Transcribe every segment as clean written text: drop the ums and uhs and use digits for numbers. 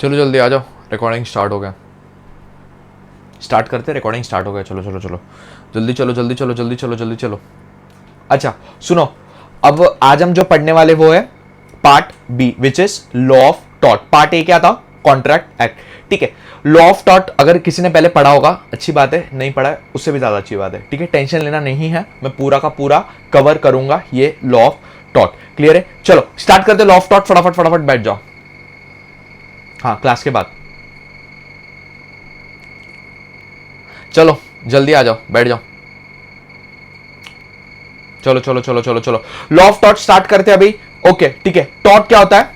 चलो जल्दी आ जाओ, रिकॉर्डिंग स्टार्ट हो गया। स्टार्ट करते, रिकॉर्डिंग स्टार्ट हो गया। चलो चलो चलो जल्दी चलो जल्दी चलो जल्दी चलो जल्दी चलो। अच्छा सुनो, अब आज हम जो पढ़ने वाले वो है part B which is law of टॉट। पार्ट ए क्या था? Contract act. ठीक है, लॉ ऑफ टॉट अगर किसी ने पहले पढ़ा होगा अच्छी बात है, नहीं पढ़ा है उससे भी ज्यादा अच्छी बात है। ठीक है, टेंशन लेना नहीं है, मैं पूरा का पूरा कवर करूंगा ये लॉ ऑफ टॉट। क्लियर है? चलो स्टार्ट करते लॉ ऑफ टॉट। फटाफट फटाफट बैठ जाओ। हाँ, क्लास के बाद चलो जल्दी आ जाओ, बैठ जाओ। चलो चलो चलो चलो चलो लॉ ऑफ टॉट स्टार्ट करते अभी। ओके ठीक है, टॉट क्या होता है?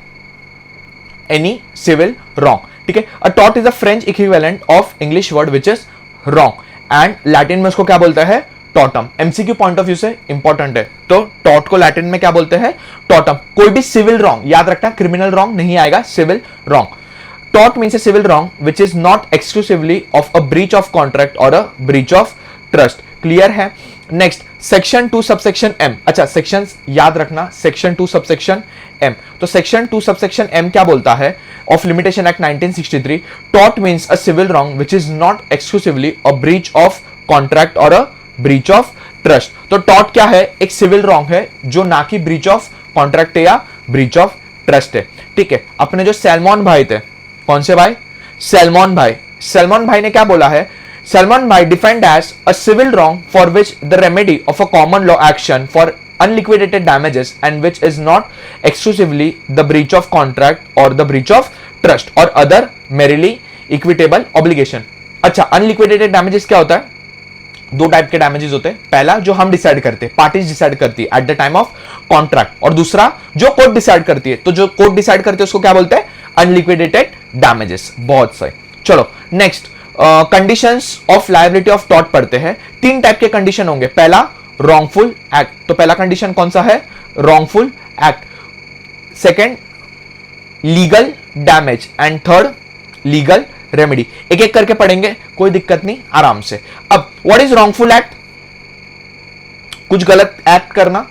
Any civil wrong. ठीक है, अ टॉट is a French equivalent of English word which is wrong and Latin में उसको क्या बोलते हैं? टॉटम। एमसीक्यू पॉइंट ऑफ व्यू से इंपॉर्टेंट है, तो टॉट को लैटिन में क्या बोलते हैं? टॉटम। कोई भी सिविल रॉन्ग याद रखना, क्रिमिनल रॉन्ग नहीं आएगा, civil wrong. Tort means a civil wrong which is not exclusively of a breach of contract or a breach of trust. Clear है? Next section 2 subsection M। अच्छा sections याद रखना, section 2 subsection M। तो section 2 subsection M क्या बोलता है? Of limitation act 1963, टॉट means a civil wrong which is not exclusively a breach of contract और अ ब्रीच ऑफ ट्रस्ट। तो टॉट क्या है? एक सिविल रॉन्ग है जो ना कि ब्रीच ऑफ कॉन्ट्रैक्ट है या ब्रीच ऑफ ट्रस्ट है। ठीक है, अपने जो सैलमॉन भाई थे, कौन से भाई? सैलमॉन भाई। सैलमॉन भाई ने क्या बोला है? सैलमॉन भाई defined as a civil wrong for which the remedy of a common law action for unliquidated damages and which is not exclusively the breach of contract or the breach of trust or other merely equitable obligation. अच्छा, unliquidated damages क्या होता है? दो type के damages होते हैं। पहला जो हम डिसाइड करते हैं, पार्टीज डिसाइड करती है at the time of contract, और दूसरा जो कोर्ट डिसाइड करती है। तो जो कोर्ट डिसाइड करती है उसको क्या बोलते हैं? Unliquidated damages. बहुत सही। चलो next conditions of liability of taught पढ़ते हैं। तीन टाइप के कंडीशन होंगे। पहला रॉन्गफुल एक्ट, तो पहला कंडीशन कौन सा है? Wrongful act. Second legal damage and third legal remedy. एक एक करके पढ़ेंगे, कोई दिक्कत नहीं, आराम से। अब व्हाट इज रॉन्गफुल एक्ट? कुछ गलत एक्ट करना।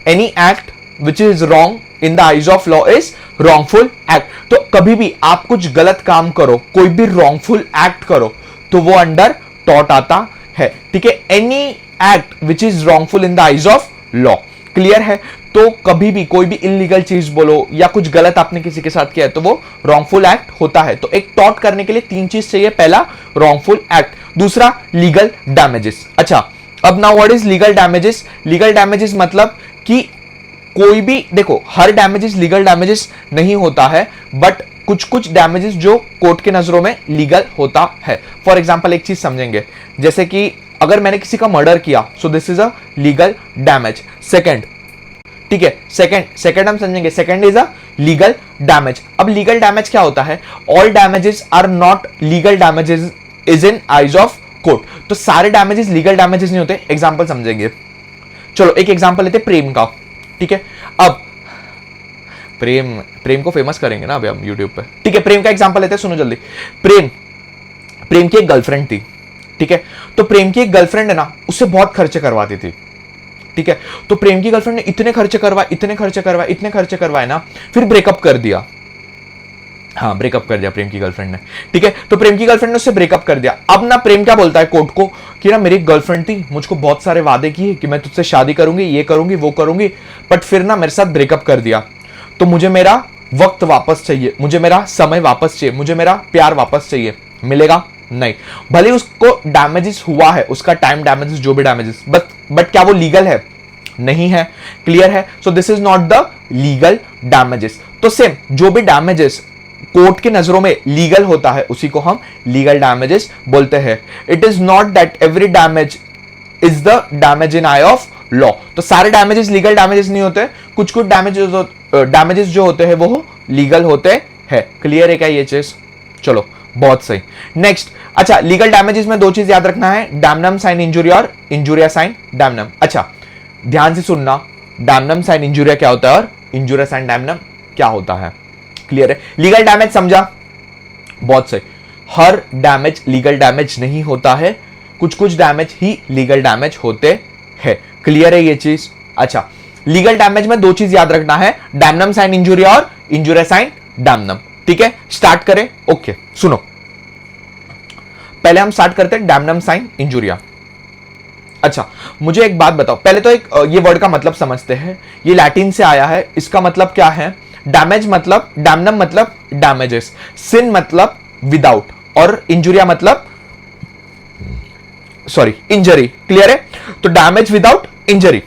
Any act which is wrong in the eyes of law is wrongful act. तो कभी भी आप कुछ गलत काम करो, कोई भी रॉन्गफुल एक्ट करो, तो वो अंडर टॉट आता है। ठीक है, any act which is wrongful in the eyes of law. Clear है? तो कभी भी कोई भी इलीगल चीज बोलो या कुछ गलत आपने किसी के साथ किया है तो वो रॉन्गफुल एक्ट होता है। तो एक टॉट करने के लिए तीन चीज चाहिए। पहला रॉन्गफुल एक्ट, दूसरा लीगल डैमेजेस। अच्छा, अब now what is legal damages? Legal damages मतलब कि कोई भी, देखो हर डैमेजेस लीगल डैमेजेस नहीं होता है, बट कुछ कुछ डैमेजेस जो कोर्ट के नजरों में लीगल होता है। फॉर एग्जांपल एक चीज समझेंगे, जैसे कि अगर मैंने किसी का मर्डर किया, so this is a legal damage. Second, ठीक है, सेकंड हम समझेंगे, second is a legal damage. अब लीगल डैमेज क्या होता है? All damages are not legal damages is in eyes of court. तो सारे डैमेजेस लीगल डैमेजेस नहीं होते। एग्जांपल समझेंगे, चलो एक एग्जांपल लेते प्रेम का। ठीक है, अब प्रेम को फेमस करेंगे ना अभी हम यूट्यूब पे। ठीक है, प्रेम का एग्जांपल लेते हैं, सुनो जल्दी। प्रेम की एक गर्लफ्रेंड थी। ठीक है, तो प्रेम की एक गर्लफ्रेंड है ना, उससे बहुत खर्चे करवाती थी। ठीक है, तो प्रेम की गर्लफ्रेंड ने इतने खर्चे करवाए ना, फिर ब्रेकअप कर दिया। हाँ, ब्रेकअप कर दिया प्रेम की गर्लफ्रेंड ने। ठीक है, तो प्रेम की गर्लफ्रेंड ने उससे ब्रेकअप कर दिया। अब ना प्रेम क्या बोलता है कोर्ट को कि ना मेरी गर्लफ्रेंड थी, मुझको बहुत सारे वादे किए कि मैं तुझसे शादी करूंगी, ये करूंगी, वो करूंगी, बट फिर ना मेरे साथ ब्रेकअप कर दिया। तो मुझे मेरा वक्त वापस चाहिए, मुझे मेरा समय वापस चाहिए, मुझे मेरा प्यार वापस चाहिए। मिलेगा नहीं। भले उसको डैमेजेस हुआ है, उसका टाइम डैमेजेस, जो भी डैमेजेस, बट क्या वो लीगल है? नहीं है। क्लियर है? सो this is not the legal damages. तो सेम जो भी डैमेजेस कोर्ट की नजरों में लीगल होता है उसी को हम लीगल डैमेजेस बोलते हैं। It is not that every damage is the damage in I of law. तो सारे डैमेजेस लीगल डैमेजेस नहीं होते, कुछ कुछ डैमेजेस जो होते हैं वो लीगल होते हैं। क्लियर है क्या ये चीज? चलो बहुत सही। नेक्स्ट, अच्छा लीगल डैमेजेस में दो चीज याद रखना है, डैमनम साइन इंजुरिया और इंजुरिया साइन डैमनम। अच्छा ध्यान से सुनना, डैमनम साइन इंजुरिया क्या होता है और इंजुरिया साइन डैमनम क्या होता है। क्लियर है? लीगल डैमेज समझा? बहुत सही। हर डैमेज लीगल डैमेज नहीं होता है, कुछ कुछ डैमेज ही लीगल डैमेज होते हैं। क्लियर है ये चीज? अच्छा, लीगल डैमेज में दो चीज याद रखना है, डैमनम साइन इंजुरिया और इंजुरिया साइन डैमनम। ठीक है, स्टार्ट करें। ओके सुनो, पहले हम स्टार्ट करते हैं डैमनम साइन इंजुरिया। अच्छा मुझे एक बात बताओ, पहले तो एक ये वर्ड का मतलब समझते हैं। ये लैटिन से आया है, इसका मतलब क्या है? डैमेज मतलब, डैमनम मतलब डैमेजेस, सिन मतलब विदाउट, और इंजुरिया मतलब सॉरी इंजरी। क्लियर है? तो डैमेज विदाउट इंजरी।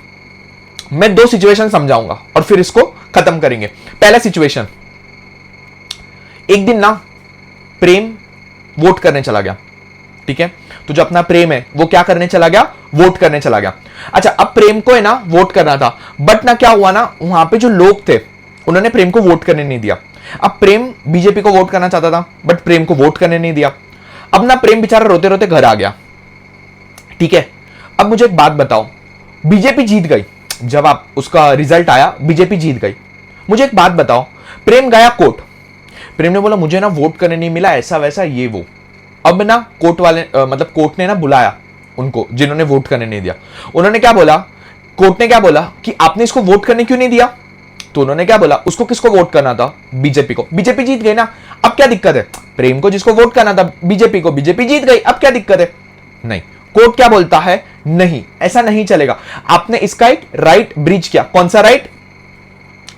मैं दो सिचुएशन समझाऊंगा और फिर इसको खत्म करेंगे। पहला सिचुएशन, एक दिन ना प्रेम वोट करने चला गया, ठीक है? तो जो अपना प्रेम है वो क्या करने चला गया? वोट करने चला गया। अच्छा अब प्रेम को है ना वोट करना था, बट ना क्या हुआ ना, वहां पे जो लोग थे उन्होंने प्रेम को वोट करने नहीं दिया। अब प्रेम बीजेपी को वोट करना चाहता था, बट प्रेम को वोट करने नहीं दिया। अब ना प्रेम बेचारा रोते रोते घर आ गया, ठीक है? अब मुझे एक बात बताओ, बीजेपी जीत गई, जब आप उसका रिजल्ट आया बीजेपी जीत गई। मुझे एक बात बताओ, प्रेम गया कोर्ट, प्रेम ने बोला मुझे ना वोट करने नहीं मिला, ऐसा वैसा ये वो। अब ना कोर्ट वाले मतलब कोर्ट ने ना बुलाया उनको जिन्होंने वोट करने नहीं दिया। उन्होंने क्या बोला, कोर्ट ने क्या बोला कि आपने इसको वोट करने क्यों नहीं दिया? तो उन्होंने क्या बोला, उसको किसको वोट करना था? बीजेपी को। बीजेपी जीत गई ना, अब क्या दिक्कत है? प्रेम को जिसको वोट करना था बीजेपी को, बीजेपी जीत गई, अब क्या दिक्कत है? नहीं, कोर्ट क्या बोलता है, नहीं ऐसा नहीं चलेगा, आपने इसका एक राइट ब्रीच किया। कौन सा right?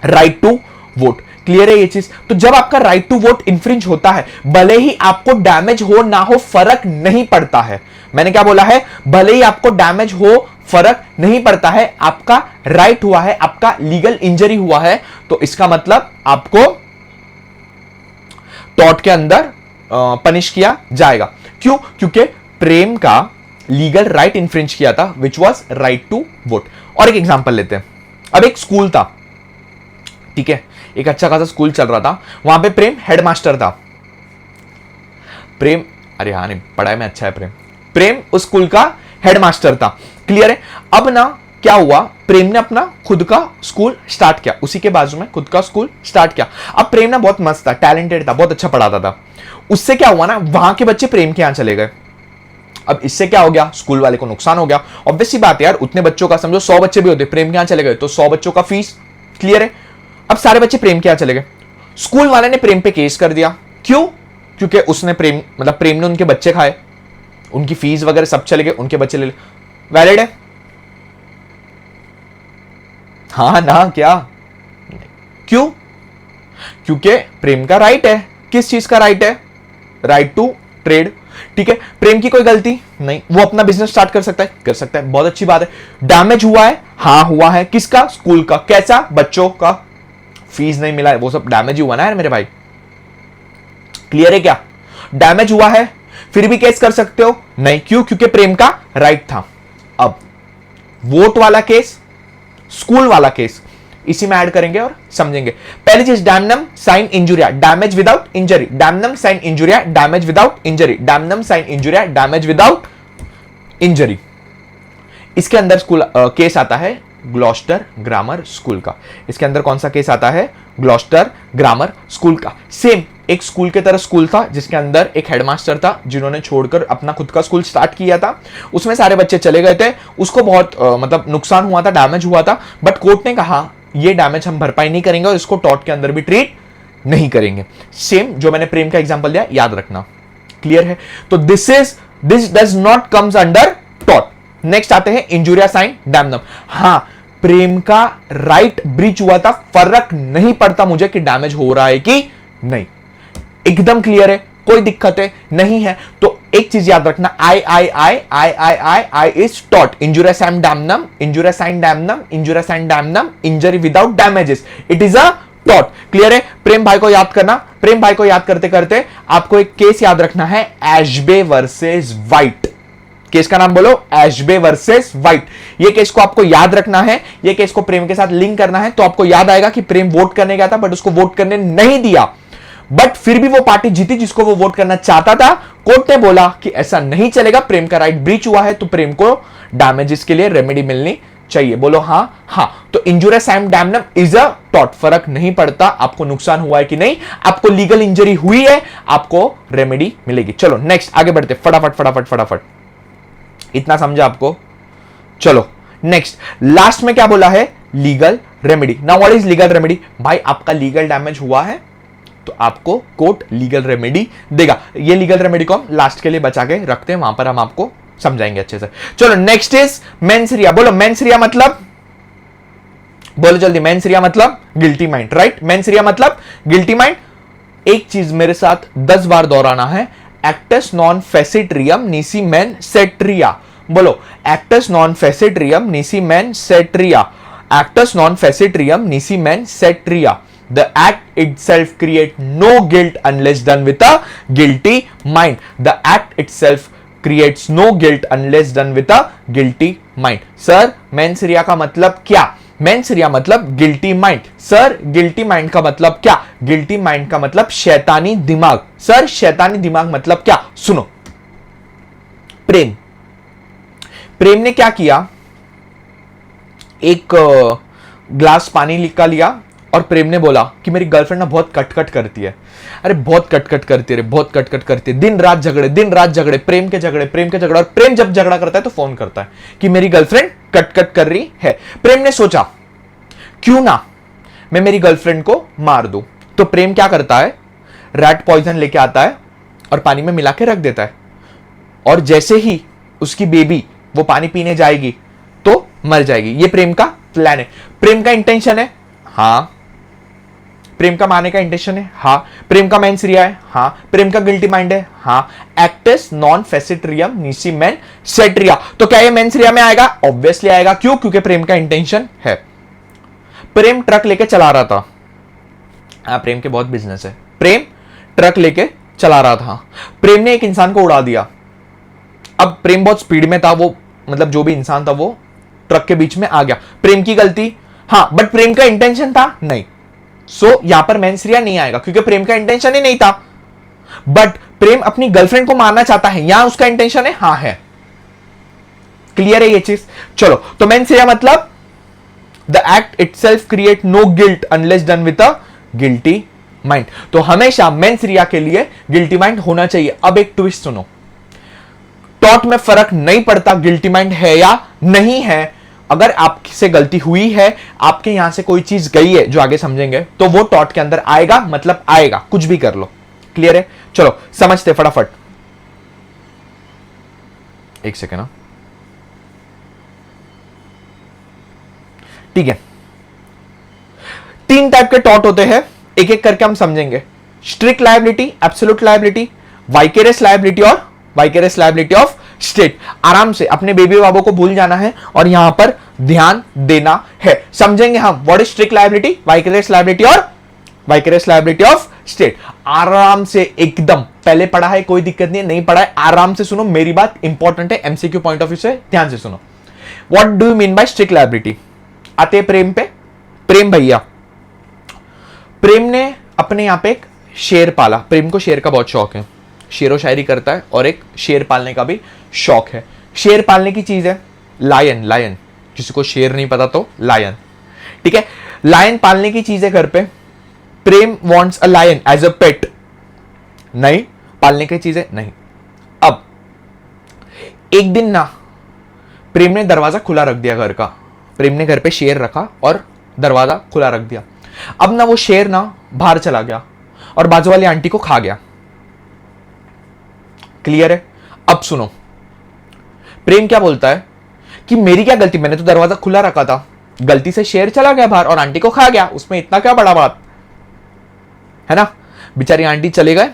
Right to vote. Clear है ये चीज? तो जब आपका राइट टू वोट इंफ्रिंज होता है, भले ही आपको डैमेज हो ना हो फर्क नहीं पड़ता है। मैंने क्या बोला है? भले ही आपको डैमेज हो फर्क नहीं पड़ता है, आपका राइट हुआ है, आपका लीगल इंजरी हुआ है, तो इसका मतलब आपको टॉर्ट के अंदर पनिश किया जाएगा। क्यों? क्योंकि प्रेम का लीगल राइट इंफ्रिंज किया था, which was right to vote. और एक एग्जांपल लेते हैं। अब एक स्कूल था, ठीक है, एक अच्छा खासा स्कूल चल रहा था, वहां पे प्रेम हेडमास्टर था। प्रेम, अरे हाँ नहीं पढ़ाई में अच्छा है प्रेम, प्रेम उस स्कूल का हेडमास्टर था। क्लियर है? अब ना क्या हुआ, प्रेम ने अपना खुद का स्कूल स्टार्ट किया, उसी के बाजू में खुद का स्कूल स्टार्ट किया। अब प्रेम ना बहुत मस्त था, टैलेंटेड था, बहुत अच्छा पढ़ाता था। उससे क्या हुआ ना, वहां के बच्चे प्रेम के यहां चले गए। अब इससे क्या हो गया, स्कूल वाले को नुकसान हो गया। ऑब्वियस सी बात है यार, उतने बच्चों का, समझो 100 बच्चे भी होते, प्रेम के यहां चले गए तो 100 बच्चों का फीस। क्लियर है? अब सारे बच्चे प्रेम के यहां चले गए, स्कूल वाले ने प्रेम पे केस कर दिया। क्यों? क्योंकि उसने प्रेम मतलब प्रेम ने उनके बच्चे खाए, उनकी फीस वगैरह सब चले गए, उनके बच्चे ले ले। वैलिड है? हाँ ना, क्या? क्यों? क्योंकि प्रेम का राइट है। किस चीज का राइट है? Right to trade. ठीक है, प्रेम की कोई गलती नहीं, वो अपना बिजनेस स्टार्ट कर सकता है, कर सकता है, बहुत अच्छी बात है। डैमेज हुआ है, हाँ हुआ है, किसका? स्कूल का। कैसा? बच्चों का, फीस नहीं मिला है, वो सब डैमेज हुआ ना यार मेरे भाई। क्लियर है क्या? डैमेज हुआ है, फिर भी केस कर सकते हो? नहीं। क्यों? क्योंकि प्रेम का राइट था। अब वोट वाला केस, स्कूल वाला केस, इसी में ऐड करेंगे और समझेंगे। पहली चीज, damnum sine injuria, damage without injury. Damnum sine injuria, damage without injury. Damnum sine injuria, damage without injury. इसके अंदर स्कूल केस आता है ग्लॉस्टर ग्रामर स्कूल का। इसके अंदर कौन सा केस आता है? ग्लॉस्टर ग्रामर स्कूल का। सेम एक स्कूल के तरह स्कूल था, जिसके अंदर एक हेडमास्टर था जिन्होंने छोड़कर अपना खुद का स्कूल स्टार्ट किया था। उसमें सारे बच्चे चले गए थे, उसको बहुत मतलब नुकसान हुआ था, डैमेज हुआ था, बट कोर्ट ने कहा ये डैमेज हम भरपाई नहीं करेंगे और इसको टॉर्ट के अंदर भी ट्रीट नहीं करेंगे। सेम जो मैंने प्रेम का एग्जांपल दिया, याद रखना। क्लियर है? तो this does not comes under tort. Next आते हैं इंजुरिया साइन डैमनम। हां, प्रेम का राइट ब्रीच हुआ था, फर्क नहीं पड़ता मुझे कि डैमेज हो रहा है कि नहीं, एकदम क्लियर है, कोई दिक्कत है नहीं है। तो एक चीज याद रखना, आई इज टॉट। Injuria sine damnum, injuria sine damnum, injuria sine damnum, injury without damages, it is a टॉट। क्लियर है? प्रेम भाई को याद करना। प्रेम भाई को याद करते करते आपको एक केस याद रखना है, एशबे वर्सेस वाइट। केस का नाम बोलो, एशबे वर्सेस वाइट। ये केस को आपको याद रखना है, ये केस को प्रेम के साथ लिंक करना है, तो आपको याद आएगा कि प्रेम वोट करने गया था बट उसको वोट करने नहीं दिया, बट फिर भी वो पार्टी जीती जिसको वो वोट करना चाहता था। कोर्ट ने बोला कि ऐसा नहीं चलेगा, प्रेम का राइट ब्रीच हुआ है, तो प्रेम को डैमेजेस के लिए रेमेडी मिलनी चाहिए। बोलो हाँ। हाँ, तो injuria sine damnum is a टॉट। फर्क नहीं पड़ता आपको नुकसान हुआ है कि नहीं, आपको लीगल इंजरी हुई है, आपको रेमेडी मिलेगी। चलो नेक्स्ट आगे बढ़ते, फटाफट फटाफट फटाफट। इतना समझा आपको? चलो नेक्स्ट, लास्ट में क्या बोला है? Legal remedy. Now what is legal remedy? भाई आपका लीगल डैमेज हुआ है, तो आपको कोर्ट लीगल रेमेडी देगा। ये लीगल रेमेडी को हम लास्ट के लिए बचा के रखते हैं, वहां पर हम आपको समझाएंगे अच्छे से। चलो नेक्स्ट इज मेंस रिया। बोलो मेंस रिया मतलब, बोलो जल्दी, मेंस रिया मतलब guilty mind, right? Mains rea मतलब गिल्टी माइंड। एक चीज मेरे साथ 10 बार दोहराना है, actus non facit reum nisi mens sit rea. बोलो actus non facit reum nisi mens sit rea, actus non facit reum nisi mens sit rea. The act itself create no guilt unless done with a guilty mind. The act itself creates no guilt unless done with a guilty mind. Sir mains रिया का मतलब क्या? Mains rea मतलब guilty mind. Sir guilty mind का मतलब क्या? Guilty mind का मतलब शैतानी दिमाग। सर शैतानी दिमाग मतलब क्या? सुनो, प्रेम, प्रेम ने क्या किया, एक ग्लास पानी का लिया और प्रेम ने बोला कि मेरी गर्लफ्रेंड ना बहुत कटकट करती है। अरे बहुत कटकट करती है, बहुत कटकट करती है, दिन रात झगड़े, दिन रात झगड़े, प्रेम के झगड़े, प्रेम के झगड़े। और प्रेम जब झगड़ा करता है तो फोन करता है कि मेरी गर्लफ्रेंड कटकट कर रही है। प्रेम ने सोचा क्यों ना मैं मेरी गर्लफ्रेंड को मार दूं। तो प्रेम क्या करता है, रैट पॉइजन लेके आता है और पानी में मिला के रख देता है, और जैसे ही उसकी बेबी वो पानी पीने जाएगी तो मर जाएगी। ये प्रेम का प्लान है, प्रेम का इंटेंशन है। हाँ, प्रेम का मारने का इंटेंशन है। हाँ, प्रेम का मेंस रिया है। हाँ, प्रेम का गिल्टी माइंड है। हाँ, acts non facit reum nisi mens सेट्रिया। तो क्या ये मेंस रिया में आएगा? ऑब्वियसली आएगा। क्यों? क्योंकि प्रेम का इंटेंशन है। प्रेम ट्रक लेके चला रहा था। हाँ, प्रेम के बहुत बिजनेस है। प्रेम ट्रक लेके चला रहा था, प्रेम ने एक इंसान को उड़ा दिया। अब प्रेम बहुत स्पीड में था, वो मतलब जो भी इंसान था वो ट्रक के बीच में आ गया। प्रेम की गलती? हाँ, बट प्रेम का इंटेंशन था? नहीं। सो यहां पर मेंस रिया नहीं आएगा क्योंकि प्रेम का इंटेंशन ही नहीं था। बट प्रेम अपनी गर्लफ्रेंड को मारना चाहता है, यहां उसका इंटेंशन है। हाँ है, क्लियर है ये चीज? चलो, तो मेंस रिया मतलब the act itself create no guilt unless done with a guilty mind. तो हमेशा मेंस रिया के लिए गिल्टी माइंड होना चाहिए। अब एक ट्विस्ट सुनो, टॉट में फर्क नहीं पड़ता गिल्टी माइंड है या नहीं है। अगर आपसे गलती हुई है, आपके यहां से कोई चीज गई है जो आगे समझेंगे, तो वो टॉट के अंदर आएगा, मतलब आएगा, कुछ भी कर लो। क्लियर है? चलो समझते फटाफट। एक सेकेंड, ठीक है। 3 टाइप के टॉट होते हैं, एक एक करके हम समझेंगे। Strict liability, absolute liability, vicarious liability और वाइकेरियस लायबिलिटी ऑफ स्टेट। आराम से अपने बेबी बाबू को भूल जाना है और यहां पर ध्यान देना है। समझेंगे हम what is strict liability, vicarious liability और वाइकेरियस लायबिलिटी ऑफ स्टेट। आराम से एकदम, पहले पढ़ा है कोई दिक्कत नहीं है, नहीं पढ़ा है आराम से सुनो, मेरी बात इंपॉर्टेंट है एमसीक्यू पॉइंट ऑफ व्यू से, ध्यान से सुनो। What do you mean bye strict liability? आते प्रेम पे। प्रेम भैया, प्रेम ने अपने यहां पे एक शेर पाला। प्रेम को शेर का बहुत शौक है, शेरो शायरी करता है और एक शेर पालने का भी शौक है। शेर पालने की चीज है लायन। लायन, किसी को शेर नहीं पता तो लायन, ठीक है। लायन पालने की चीज है घर पे। Prem wants a lion as a pet. नहीं, पालने की चीज है नहीं। अब एक दिन ना प्रेम ने दरवाजा खुला रख दिया घर का। प्रेम ने घर पे शेर रखा और दरवाजा खुला रख दिया। अब ना वो शेर ना बाहर चला गया और बाजू वाली आंटी को खा गया। क्लियर है? अब सुनो, प्रेम क्या बोलता है कि मेरी क्या गलती, मैंने तो दरवाजा खुला रखा था, गलती से शेर चला गया बाहर और आंटी को खा गया, उसमें इतना क्या बड़ा बात है ना। बेचारी आंटी चले गए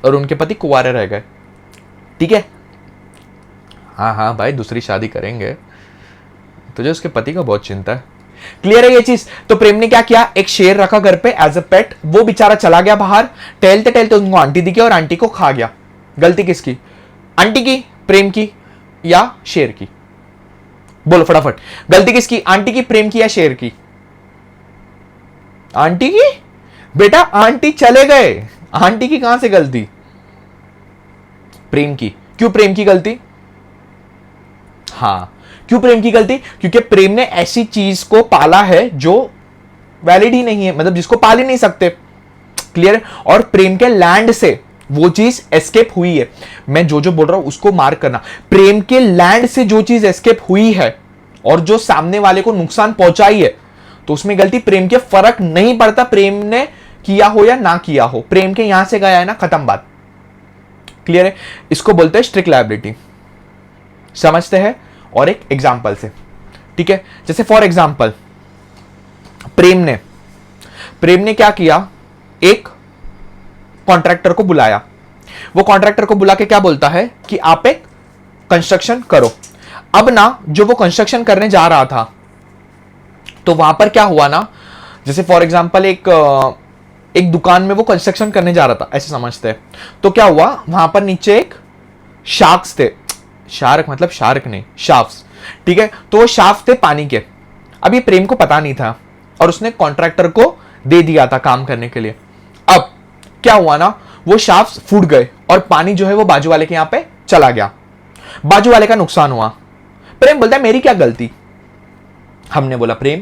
और उनके पति कुंवारे रह गए। ठीक है, हाँ हाँ भाई, दूसरी शादी करेंगे, तुझे उसके पति का बहुत चिंता है। क्लियर है ये चीज? तो प्रेम ने क्या किया, एक शेर रखा घर पे एज अ पेट। वो बेचारा चला गया बाहर, टहलते टहलते उनको आंटी दिखी और आंटी को खा गया। गलती किसकी? आंटी की, प्रेम की या शेर की? बोलो फटाफट, गलती किसकी? आंटी की, प्रेम की या शेर की? आंटी की। बेटा आंटी चले गए, आंटी की कहां से गलती? प्रेम की। क्यों प्रेम की गलती? हाँ, क्यों प्रेम की गलती? क्योंकि प्रेम ने ऐसी चीज को पाला है जो वैलिड ही नहीं है, मतलब जिसको पाल ही नहीं सकते। क्लियर है? और प्रेम के लैंड से वो चीज एस्केप हुई है। मैं जो जो बोल रहा हूं उसको मार्क करना। प्रेम के लैंड से जो चीज एस्केप हुई है और जो सामने वाले को नुकसान पहुंचाई है, तो उसमें गलती प्रेम के, फर्क नहीं पड़ता प्रेम ने किया हो या ना किया हो, प्रेम के यहां से गया है ना, खत्म बात, क्लियर है। इसको बोलते हैं स्ट्रिक्ट लायबिलिटी, समझते हैं। और एक एग्जांपल से, ठीक है, जैसे फॉर एग्जांपल प्रेम ने क्या किया, एक कॉन्ट्रैक्टर को बुलाया, वो कॉन्ट्रैक्टर को बुला के क्या बोलता है कि आप एक कंस्ट्रक्शन करो। अब ना जो वो कंस्ट्रक्शन करने जा रहा था, तो वहां पर क्या हुआ ना, जैसे फॉर एग्जांपल एक दुकान में वो कंस्ट्रक्शन करने जा रहा था, ऐसे समझते हैं। तो क्या हुआ, वहां पर नीचे एक शार्क्स थे, शार्क मतलब शार्क नहीं, शाफ्स, ठीक है। तो वो शाफ्स थे पानी के। अब ये प्रेम को पता नहीं था और उसने कॉन्ट्रैक्टर को दे दिया था काम करने के लिए। अब क्या हुआ ना, वो शाफ्स फूट गए और पानी जो है वो बाजू वाले के यहां पे चला गया, बाजू वाले का नुकसान हुआ। प्रेम बोलता है मेरी क्या गलती। हमने बोला प्रेम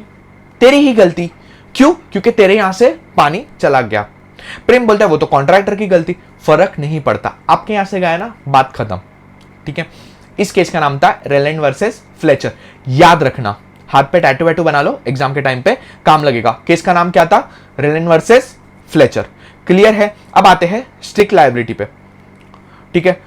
तेरी ही गलती, क्यों, क्योंकि तेरे यहां से पानी चला गया। प्रेम बोलता है वो तो कॉन्ट्रैक्टर की गलती, फर्क नहीं पड़ता, आपके यहां से गया ना, बात खत्म, ठीक है। इस केस का नाम था रेलैंड वर्सेस फ्लेचर। याद रखना, हाथ पे टैटू वैटू बना लो, एग्जाम के टाइम पे काम लगेगा। केस का नाम क्या था, रेलैंड वर्सेस फ्लेचर, क्लियर है। अब आते हैं स्ट्रिक्ट लायबिलिटी पे, ठीक है।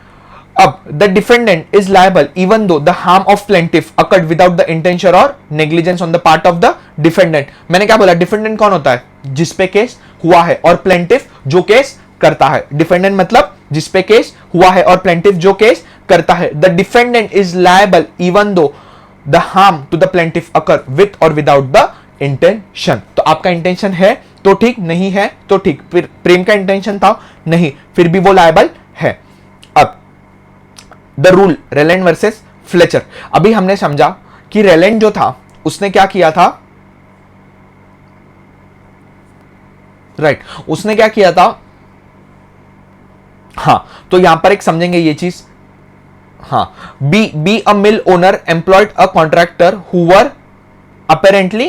अब the defendant is liable even though the harm of plaintiff occurred without the intention और negligence on the part of the defendant. मैंने क्या बोला, डिफेंडेंट कौन होता है, जिसपे केस हुआ है, और प्लेंटिफ जो केस करता है। डिफेंडेंट मतलब जिसपे केस हुआ है और प्लेंटिफ जो केस करता है। The defendant is liable even though the harm to the plaintiff occur with or without the intention. तो आपका इंटेंशन है तो ठीक, नहीं है तो ठीक। फिर प्रेम का इंटेंशन था, नहीं, फिर भी वो लायबल है। अब the rule Rylands versus Fletcher, अभी हमने समझा कि रेलैंड जो था उसने क्या किया था, राइट, उसने क्या किया था, हां, तो यहां पर एक समझेंगे ये चीज। हाँ, be a mill owner employed a contractor who were apparently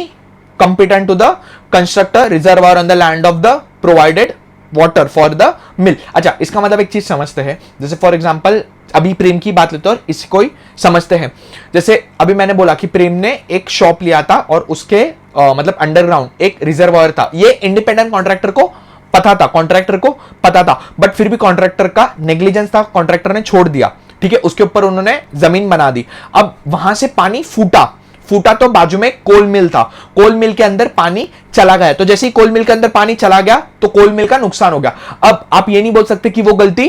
competent to the constructor reservoir on the land of the provided water for the mill। अच्छा, इसका मतलब एक चीज समझते हैं, जैसे फॉर एग्जांपल अभी प्रेम की बात लेते हैं और इसको ही समझते हैं। जैसे अभी मैंने बोला कि प्रेम ने एक शॉप लिया था और उसके मतलब अंडरग्राउंड एक रिजर्वायर था। ये इंडिपेंडेंट कॉन्ट्रैक्टर को पता था, कॉन्ट्रैक्टर को पता था, बट फिर भी कॉन्ट्रैक्टर का नेग्लिजेंस था, कॉन्ट्रैक्टर ने छोड़ दिया, ठीक है। उसके ऊपर उन्होंने जमीन बना दी। अब वहां से पानी फूटा तो बाजू में कोल मिल था, कोल मिल के अंदर पानी चला गया। तो जैसे ही कोल मिल के अंदर पानी चला गया तो कोल मिल का नुकसान हो गया। अब आप ये नहीं बोल सकते कि वो गलती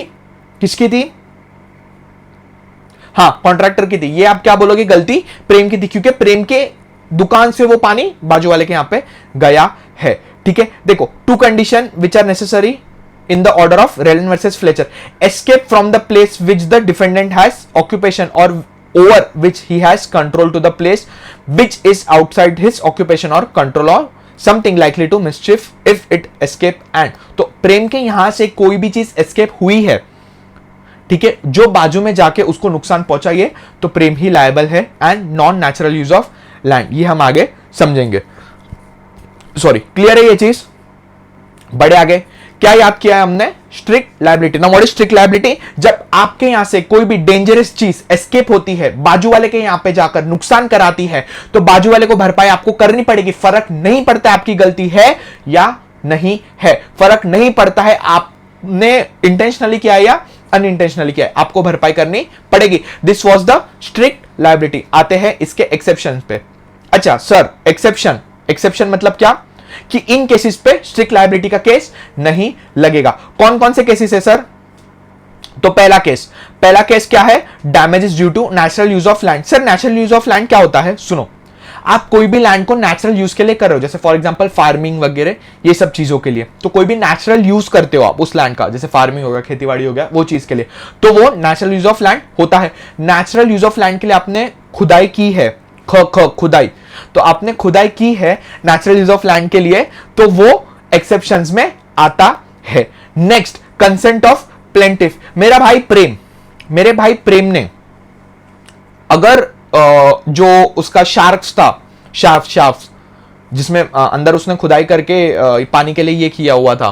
किसकी थी, हाँ, कॉन्ट्रैक्टर की थी। ये आप क्या बोलोगे, गलती प्रेम की थी, क्योंकि प्रेम के दुकान से वो पानी बाजू वाले के यहां पे गया है, ठीक है। देखो, two condition which are necessary in the order of Relin versus Fletcher: escape from the place which the defendant has occupation or over which he has control to the place which is outside his occupation or control, or something likely to mischief if it escape and। तो प्रेम के यहां से कोई भी चीज escape हुई है, ठीक है, जो बाजू में जाके उसको नुकसान पहुंचाइए, तो प्रेम ही लायबल है। And non natural use of land, ये हम आगे समझेंगे। सॉरी, क्लियर है ये चीज, बड़े आगे क्या याद किया है हमने, strict liability. Now what is strict liability, जब आपके यहां से कोई भी डेंजरस चीज एस्केप होती है, बाजू वाले के यहां पे जाकर नुकसान कराती है, तो बाजू वाले को भरपाई आपको करनी पड़ेगी। फर्क नहीं पड़ता आपकी गलती है या नहीं है, फर्क नहीं पड़ता है आपने इंटेंशनली किया या अनइंटेंशनली किया है, आपको भरपाई करनी पड़ेगी। This was the strict liability. आते हैं इसके एक्सेप्शन पे। अच्छा सर, एक्सेप्शन मतलब क्या, कि इन केसेस पे स्ट्रिक्ट लायबिलिटी का केस नहीं लगेगा। कौन कौन से केसेस है सर, तो पहला केस क्या है, damages due to natural use of land. Sir natural use of land क्या होता है, सुनो, आप कोई भी लैंड को नेचुरल यूज के लिए कर रहे हो, जैसे फॉर एग्जांपल फार्मिंग वगैरह, ये सब चीजों के लिए, तो कोई भी नेचुरल यूज करते हो आप उस लैंड का, जैसे फार्मिंग हो गया, खेतीबाड़ी हो गया, वो चीज के लिए, तो वो नेचुरल यूज ऑफ लैंड होता है। नेचुरल यूज ऑफ लैंड के लिए आपने खुदाई की है, खुदाई, तो आपने खुदाई की है नेचुरल यूज ऑफ लैंड के लिए, तो वो एक्सेप्शंस में आता है। Next, consent of plaintiff. मेरे भाई प्रेम ने अगर जो उसका शार्क्स था, जिसमें अंदर उसने खुदाई करके पानी के लिए ये किया हुआ था,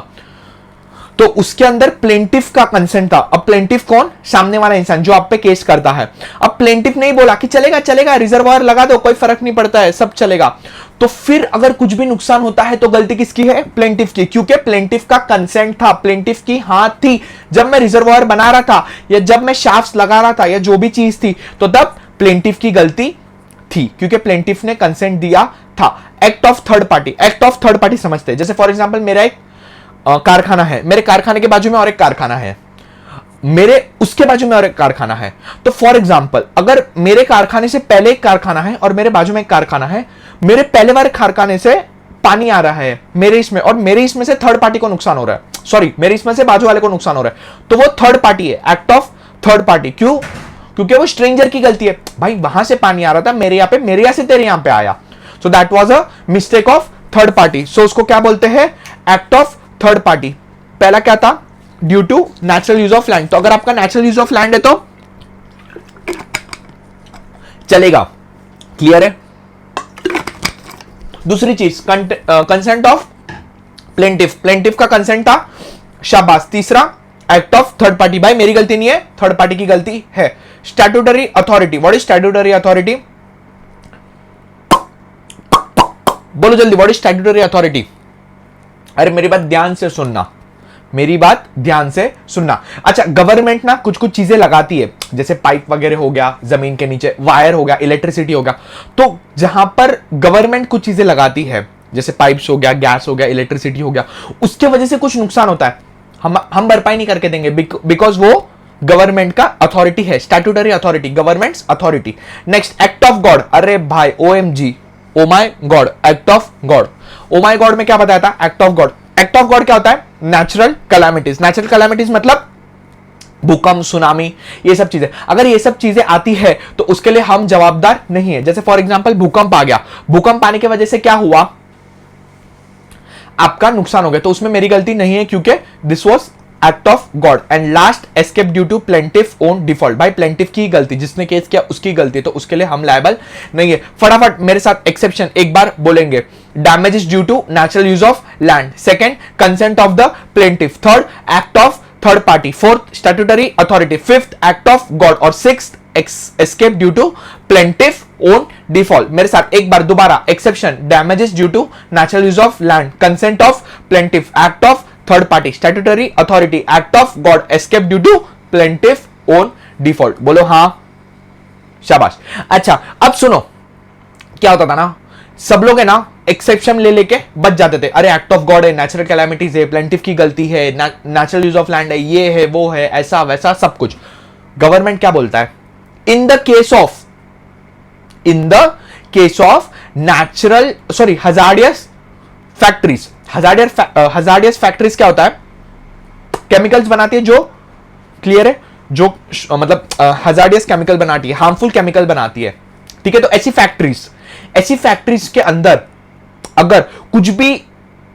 तो उसके अंदर प्लेंटिफ का कंसेंट था। अब प्लेंटिफ कौन? सामने वाला इंसान जो आप पे केस करता है। अब प्लेंटिफ नहीं बोला कि चलेगा चलेगा रिजर्वायर लगा दो, कोई फर्क नहीं पड़ता है, सब चलेगा। तो फिर अगर कुछ भी नुकसान होता है तो गलती किसकी है? प्लेंटिफ की, क्योंकि प्लेंटिफ का कंसेंट था, प्लेंटिफ की हाथ थी। जब मैं रिजर्वायर बना रहा था या जब मैं शाफ्ट लगा रहा था या जो भी चीज थी, तो तब प्लेंटिफ की गलती थी, क्योंकि प्लेंटिफ ने कंसेंट दिया था। Act of third party, act of third party समझते हैं। जैसे फॉर एग्जांपल मेरा एक कारखाना है, मेरे कारखाने के बाजू में और एक कारखाना है, मेरे उसके बाजू में और एक कारखाना है। तो फॉर एग्जांपल अगर मेरे कारखाने से पहले एक कारखाना है और मेरे बाजू में एक कारखाना है, मेरे पहले वाले कारखाने से पानी आ रहा है मेरे इसमें, और मेरे इसमें से थर्ड पार्टी को नुकसान हो रहा है, सॉरी मेरे इसमें से बाजू वाले को नुकसान हो रहा है, तो वो थर्ड पार्टी है, एक्ट ऑफ थर्ड पार्टी। क्यों? क्योंकि वो स्ट्रेंजर की गलती है। भाई वहां से पानी आ रहा था मेरे यहाँ पे, मेरे यहाँ से तेरे यहाँ पे आया, so that was a mistake of third party. So उसको क्या बोलते हैं? Act of third party. पहला क्या था? Due to natural use of land. तो अगर आपका नेचुरल यूज ऑफ लैंड है तो चलेगा, क्लियर है। दूसरी चीज कंसेंट ऑफ प्लेंटिफ, प्लेंटिफ का कंसेंट था, शाबाश। तीसरा एक्ट ऑफ थर्ड पार्टी, भाई मेरी गलती नहीं है, थर्ड पार्टी की गलती है। Statutory authority, what is statutory authority? बोलो जल्दी, व्हाट इज स्टैट्यूटरी अथॉरिटी? अरे मेरी बात ध्यान से सुनना, मेरी बात ध्यान से सुनना। अच्छा, गवर्नमेंट ना कुछ कुछ चीजें लगाती है, जैसे पाइप वगैरह हो गया, जमीन के नीचे वायर हो गया, इलेक्ट्रिसिटी हो गया। तो जहां पर गवर्नमेंट कुछ चीजें लगाती है, जैसे पाइप्स हो गया, गैस हो गया, इलेक्ट्रिसिटी हो गया, उसके वजह से कुछ नुकसान होता है, हम भरपाई नहीं करके देंगे, बिकॉज वो गवर्नमेंट का अथॉरिटी है, statutory authority, government authority. Next, act of God. अरे भाई OMG, oh my God, act of God. Oh my God में क्या बताया था? Act of God. Act of God क्या होता है? Natural calamities. नेचुरल कैलामिटीज मतलब भूकंप, सुनामी, ये सब चीजें। अगर ये सब चीजें आती है तो उसके लिए हम जवाबदार नहीं है। जैसे फॉर एग्जांपल भूकंप आ गया, भूकंप आने की वजह से क्या हुआ? आपका नुकसान हो गया, तो उसमें मेरी गलती नहीं है, क्योंकि this was act of God. And last, escape due to plaintiff own default. भाई प्लेंटिफ की गलती, जिसने केस किया उसकी गलती, तो उसके लिए हम लायबल नहीं है। फटाफट मेरे साथ एक्सेप्शन एक बार बोलेंगे। Damage due to natural use of land. Second, consent of the plaintiff. Third, act of third party. Fourth, statutory authority. Fifth, act of God. और sixth, escape due to plaintiff own default. मेरे साथ एक बार दोबारा, exception, damages due to natural use of land, consent of plaintiff, act of third party, statutory authority, act of God, escape due to plaintiff own default. बोलो हाँ, शाबाश। अच्छा अब सुनो, क्या होता था ना, सब लोग है ना एक्सेप्शन ले लेके बच जाते थे। अरे एक्ट ऑफ गॉड है, नेचुरल कैलामिटीज है, प्लेंटिफ की गलती है, नेचुरल यूज ऑफ लैंड है, ये है वो है, ऐसा वैसा सब कुछ। गवर्नमेंट क्या बोलता है? In the case of natural sorry hazardous factories. Hazardous factories क्या होता है? केमिकल्स बनाती है जो, क्लियर है, जो मतलब हजार्डियस केमिकल बनाती है, हार्मफुल केमिकल बनाती है, ठीक है। तो ऐसी फैक्ट्रीज के अंदर अगर कुछ भी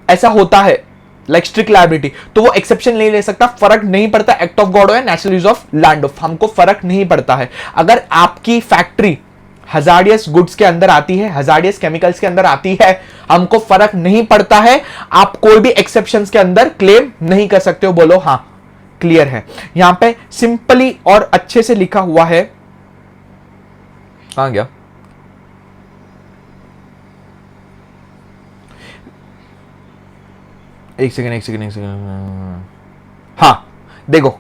ऐसा होता है लाइक स्ट्रिक्ट लायबिलिटी, तो वो एक्सेप्शन नहीं ले सकता, फर्क नहीं पड़ता एक्ट ऑफ गॉड हो या natural use of land of, हमको फर्क नहीं पड़ता है। अगर आपकी फैक्ट्री हजार्डियस गुड्स के अंदर आती है, हजार्डियस केमिकल्स के अंदर आती है, हमको फर्क नहीं पड़ता है, आप कोई भी एक्सेप्शंस के अंदर क्लेम नहीं कर सकते हो। बोलो हाँ, क्लियर है। यहां पे सिंपली और अच्छे से लिखा हुआ है, कहां गया? एक सेकंड। हाँ देखो,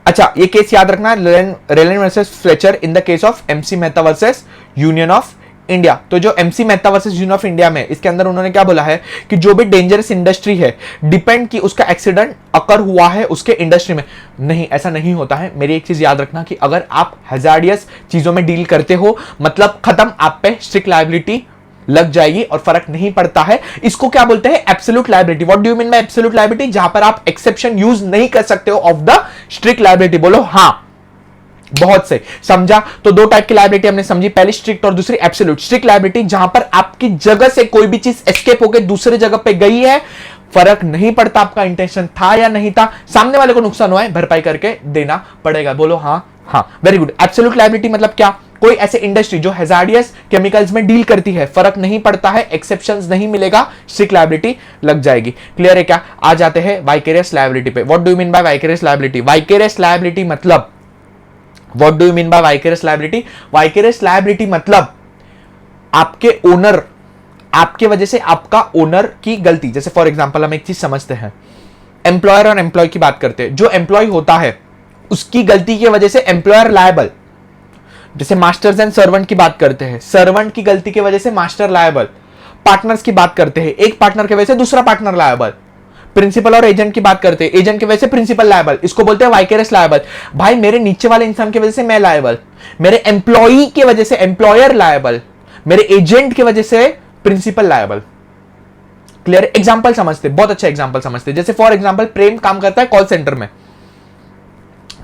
अच्छा ये केस याद रखना, Rylan versus Fletcher in the case of MC Mehta versus union of India. तो जो MC Mehta versus union of India में, इसके अंदर उन्होंने क्या बोला है कि जो भी डेंजरस इंडस्ट्री है, डिपेंड कि उसका एक्सीडेंट अकर हुआ है उसके इंडस्ट्री में। नहीं, ऐसा नहीं होता है। मेरी एक चीज याद रखना कि अगर आप हैजार्डियस चीजों में डील करते हो, मतलब खत्म, आप पे स्ट्रिक्ट लायबिलिटी लग जाएगी और फर्क नहीं पड़ता है। इसको क्या बोलते हैं? Absolute liability. What do you mean bye absolute liability? जहां पर आप एक्सेप्शन यूज नहीं कर सकते हो ऑफ द स्ट्रिक्ट लायबिलिटी। बोलो हाँ, बहुत से समझा। तो दो टाइप की लायबिलिटी हमने समझी, पहली स्ट्रिक्ट और दूसरी एब्सोल्यूट। स्ट्रिक्ट लायबिलिटी जहां पर आपकी जगह से कोई भी चीज एस्केप होकर दूसरे जगह पे गई है, फर्क नहीं पड़ता आपका इंटेंशन था या नहीं था, सामने वाले को नुकसान हुआ है, भरपाई करके देना पड़ेगा। बोलो हाँ हाँ, वेरी गुड। एब्सोल्यूट लायबिलिटी मतलब क्या? कोई ऐसे इंडस्ट्री जो हैजार्डियस केमिकल्स में डील करती है, फर्क नहीं पड़ता है, एक्सेप्शंस नहीं मिलेगा, स्ट्रिक्ट लायबिलिटी लग जाएगी। क्लियर है क्या? आ जाते हैं वाइकेरियस लायबिलिटी पे। What do you mean by vicarious liability? Vicarious liability मतलब, what do you mean by vicarious liability? Vicarious liability मतलब आपके ओनर, आपके वजह से आपका ओनर की गलती। जैसे फॉर एग्जांपल हम एक चीज समझते हैं, एम्प्लॉयर और एम्प्लॉय की बात करते हैं। जो एम्प्लॉय होता है उसकी गलती की वजह से एम्प्लॉयर लायबल। जैसे मास्टर्स एंड सर्वेंट की बात करते हैं, सर्वेंट की गलती की वजह से मास्टर लायबल। पार्टनर्स की बात करते हैं, एक पार्टनर की वजह से दूसरा पार्टनर लायबल। प्रिंसिपल और एजेंट की बात करते हैं, एजेंट की वजह से प्रिंसिपल लायबल, इसको बोलते हैं वाइकेरियस लायबल। भाई मेरे नीचे वाले इंसान की वजह से मैं लायबल, मेरे एम्प्लॉई की वजह से एम्प्लॉयर लायबल, मेरे एजेंट की वजह से प्रिंसिपल लायबल। क्लियर? एग्जांपल समझते, बहुत अच्छा एग्जांपल समझते। जैसे फॉर एग्जांपल प्रेम काम करता है कॉल सेंटर में।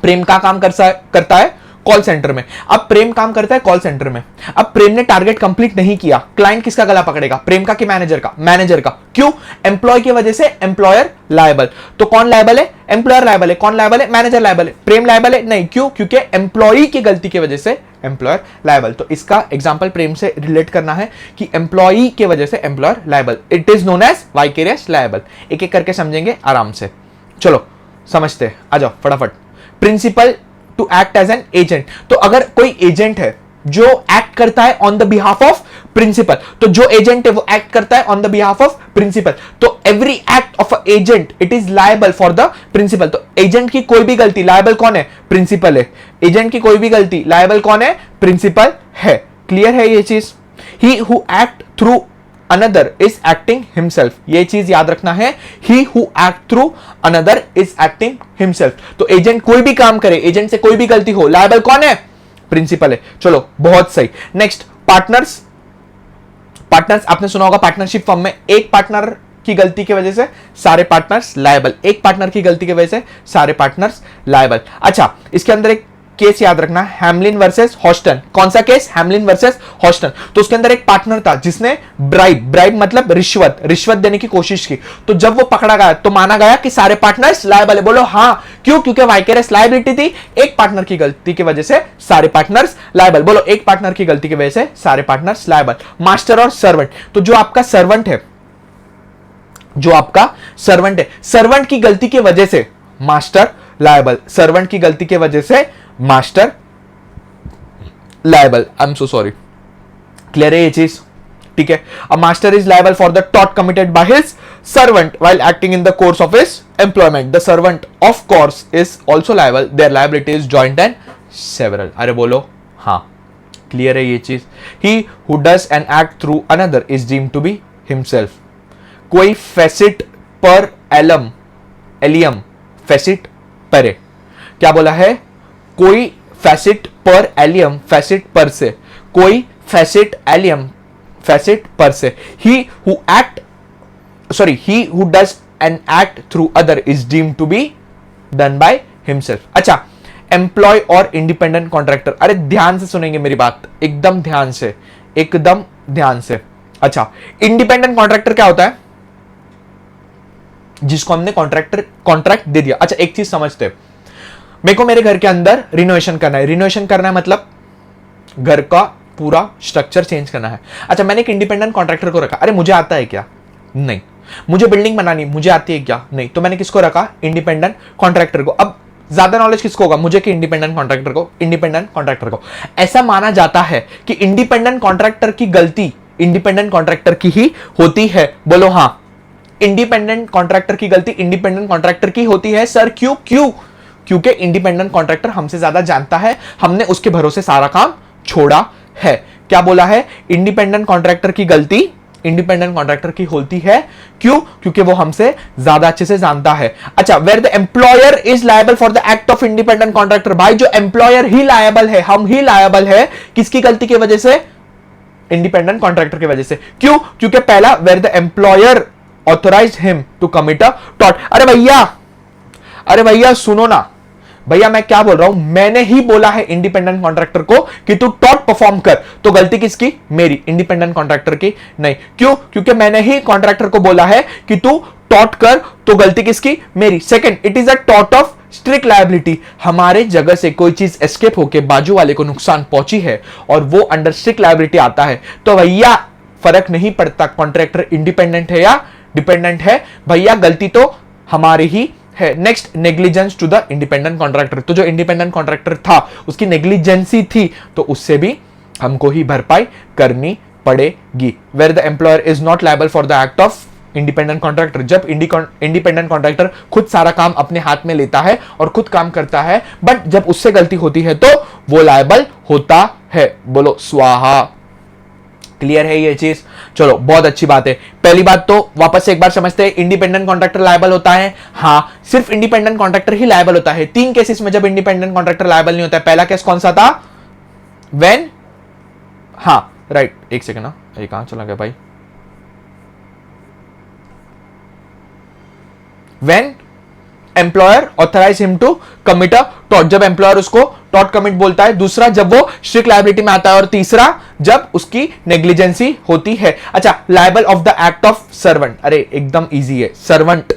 प्रेम का काम करता है कॉल सेंटर में। अब प्रेम काम करता है कॉल सेंटर में, अब प्रेम ने टारगेट कंप्लीट नहीं किया, क्लाइंट किसका गला पकड़ेगा? प्रेम का कि मैनेजर का? मैनेजर का। क्यों? एम्प्लॉय की वजह से एम्प्लॉयर लायबल। तो कौन लायबल है? एम्प्लॉयर लायबल है। कौन लायबल है? मैनेजर लायबल है। प्रेम लायबल है? नहीं। क्यों? क्योंकि एम्प्लॉय की गलती की वजह से एम्प्लॉयर लायबल। तो इसका एग्जांपल प्रेम से रिलेट करना है कि एम्प्लॉय की वजह से employer liable, it is known as vicarious liable. एक एक करके समझेंगे आराम से। चलो समझते हैं, आ जाओ फटाफट। Principal to act as an agent. तो अगर कोई एजेंट है जो एक्ट करता है on the behalf of principal, तो जो एजेंट है वो एक्ट करता है on the behalf of principal, तो every act of a agent it is liable for the principal. तो एजेंट की कोई भी गलती, लायबल कौन है? प्रिंसिपल है। एजेंट की कोई भी गलती, लायबल कौन है? प्रिंसिपल है। क्लियर है ये चीज? He who act through another is acting himself, ये चीज याद रखना है। he who act through another is acting himself। तो एजेंट कोई भी काम करे, एजेंट से कोई भी गलती हो, लायबल कौन है? प्रिंसिपल है। चलो बहुत सही। Next partners. पार्टनर्स आपने सुना होगा पार्टनरशिप फर्म में एक पार्टनर की गलती की वजह से सारे पार्टनर्स लायबल, एक पार्टनर की गलती की वजह से सारे पार्टनर्स लायबल। अच्छा, इसके अंदर एक केस याद रखना, हैमलिन वर्सेस हॉस्टन। कौन सा केस? Hamelin versus Houston. तो उसके अंदर एक पार्टनर था जिसने ब्राइब मतलब रिश्वत देने की कोशिश की। तो जब वो पकड़ा गया तो माना गया कि सारे पार्टनर्स लायबल है। बोलो हाँ। क्यों? क्योंकि वाइकेरियस लायबिलिटी थी, एक पार्टनर की गलती की वजह से सारे पार्टनर्स लायबल। बोलो एक पार्टनर की गलती की वजह से सारे पार्टनर्स लायबल। मास्टर और सर्वेंट। तो जो आपका सर्वेंट है, सर्वेंट की गलती की वजह से मास्टर लायबल, सर्वेंट की गलती की वजह से master liable. I am so sorry. Clear है ये चीज? ठीक है। A master is liable for the tort committed by his servant while acting in the course of his employment. The servant of course is also liable, their liability is joint and several. अरे बोलो हाँ। Clear है ये चीज? He who does an act through another is deemed to be himself. कोई फेसिट पर allium face it परे, क्या बोला है? कोई फैसिट पर एलियम फैसिट पर से, कोई फैसिट एलियम फैसिट पर से। He who does an act through other is deemed to be done by himself. अच्छा, एम्प्लॉय और इंडिपेंडेंट कॉन्ट्रैक्टर। अरे ध्यान से सुनेंगे मेरी बात, एकदम ध्यान से, एकदम ध्यान से। अच्छा, इंडिपेंडेंट कॉन्ट्रैक्टर क्या होता है? जिसको हमने कॉन्ट्रैक्ट दे दिया। अच्छा, एक चीज समझते, मेरे को मेरे घर के अंदर रिनोवेशन करना है। रिनोवेशन करना है मतलब घर का पूरा स्ट्रक्चर चेंज करना है। अच्छा, मैंने एक इंडिपेंडेंट कॉन्ट्रैक्टर को रखा। अरे मुझे आता है क्या? नहीं। मुझे बिल्डिंग बनानी मुझे आती है क्या? नहीं। तो मैंने किसको रखा? इंडिपेंडेंट कॉन्ट्रैक्टर को। अब ज्यादा नॉलेज किसको होगा? मुझे कि इंडिपेंडेंट कॉन्ट्रैक्टर को। ऐसा माना जाता है कि इंडिपेंडेंट कॉन्ट्रैक्टर की गलती इंडिपेंडेंट कॉन्ट्रैक्टर की ही होती है। बोलो हाँ। इंडिपेंडेंट कॉन्ट्रैक्टर की गलती इंडिपेंडेंट कॉन्ट्रैक्टर की होती है। सर क्यों? क्योंकि इंडिपेंडेंट कॉन्ट्रैक्टर हमसे ज्यादा जानता है, हमने उसके भरोसे सारा काम छोड़ा है। क्या बोला है? इंडिपेंडेंट कॉन्ट्रैक्टर की गलती इंडिपेंडेंट कॉन्ट्रैक्टर की होती है। क्यों? क्योंकि वो हमसे ज्यादा अच्छे से जानता है। अच्छा, where the employer is liable for the act of independent contractor. भाई जो एम्प्लॉयर ही लायबल है, हम ही लायबल है, किसकी गलती की वजह से? इंडिपेंडेंट कॉन्ट्रैक्टर की वजह से। क्यों? क्योंकि पहला, where the employer authorized him to commit a tort. अरे भैया सुनो ना, भैया मैं क्या बोल रहा हूं, मैंने ही बोला है इंडिपेंडेंट कॉन्ट्रैक्टर को कि तू टॉट परफॉर्म कर, तो गलती किसकी, मेरी, इंडिपेंडेंट कॉन्ट्रैक्टर की नहीं। क्यों, क्योंकि मैंने ही कॉन्ट्रैक्टर को बोला है कि तू टॉट कर, तो गलती किसकी, मेरी। Second, it is a taught of strict liability, हमारे जगह से कोई चीज एस्केप होके बाजू वाले को नुकसान पहुंची है और वो अंडर स्ट्रिक्ट लायबिलिटी आता है, तो भैया फर्क नहीं पड़ता कॉन्ट्रैक्टर इंडिपेंडेंट है या डिपेंडेंट है, भैया गलती तो हमारी ही है। Next, negligence to the independent contractor, तो जो इंडिपेंडेंट कॉन्ट्रैक्टर था उसकी नेग्लिजेंसी थी, तो उससे भी हमको ही भरपाई करनी पड़ेगी। Where the employer is not liable for the act of independent contractor, जब इंडिपेंडेंट कॉन्ट्रैक्टर खुद सारा काम अपने हाथ में लेता है और खुद काम करता है, बट जब उससे गलती होती है तो वो लायबल होता है। बोलो स्वाहा। क्लियर है ये चीज? चलो बहुत अच्छी बात है। पहली बात तो वापस से एक बार समझते हैं, इंडिपेंडेंट कॉन्ट्रैक्टर लायबल होता है, हां सिर्फ इंडिपेंडेंट कॉन्ट्रैक्टर ही लायबल होता है। 3 केसेस में जब इंडिपेंडेंट कॉन्ट्रैक्टर लायबल नहीं होता है। पहला केस कौन सा था, व्हेन, हां राइट, एक सेकंड ना, ये कहां चला गया भाई, when employer authorize him to commit a टॉट, जब एम्प्लॉयर उसको टॉट कमिट बोलता है। दूसरा, जब वो स्ट्रिक्ट लायबिलिटी में आता है। और तीसरा, जब उसकी नेग्लिजेंसी होती है। अच्छा, liable of the act of servant, अरे एकदम इजी है, सर्वेंट,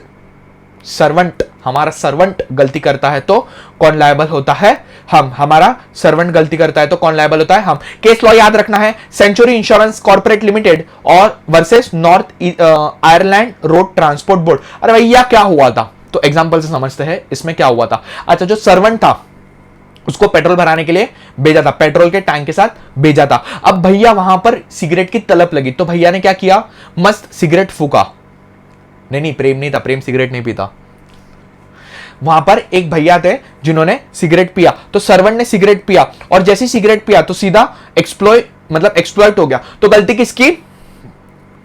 सर्वेंट हमारा सर्वेंट गलती करता है तो कौन लायबल होता है, हम। हमारा सर्वेंट गलती करता है तो कौन लायबल होता है, हम। केस लॉ याद रखना है, सेंचुरी इंश्योरेंस कॉर्पोरेट लिमिटेड और versus north Ireland road transport board. अरे भैया क्या हुआ था, तो एग्जांपल से समझते हैं इसमें क्या हुआ था। अच्छा, जो सर्वेंट था उसको पेट्रोल भराने के लिए भेजा था, पेट्रोल के टैंक के साथ भेजा था। अब भैया वहां पर सिगरेट की तलब लगी, तो भैया ने क्या किया, मस्त सिगरेट फूका। नहीं, प्रेम नहीं था, प्रेम सिगरेट नहीं पीता। वहां पर एक भैया थे जिन्होंने सिगरेट पिया, तो सर्वेंट ने सिगरेट पिया और जैसे सिगरेट पिया तो सीधा एक्सप्लॉइट हो गया। तो गलती किसकी,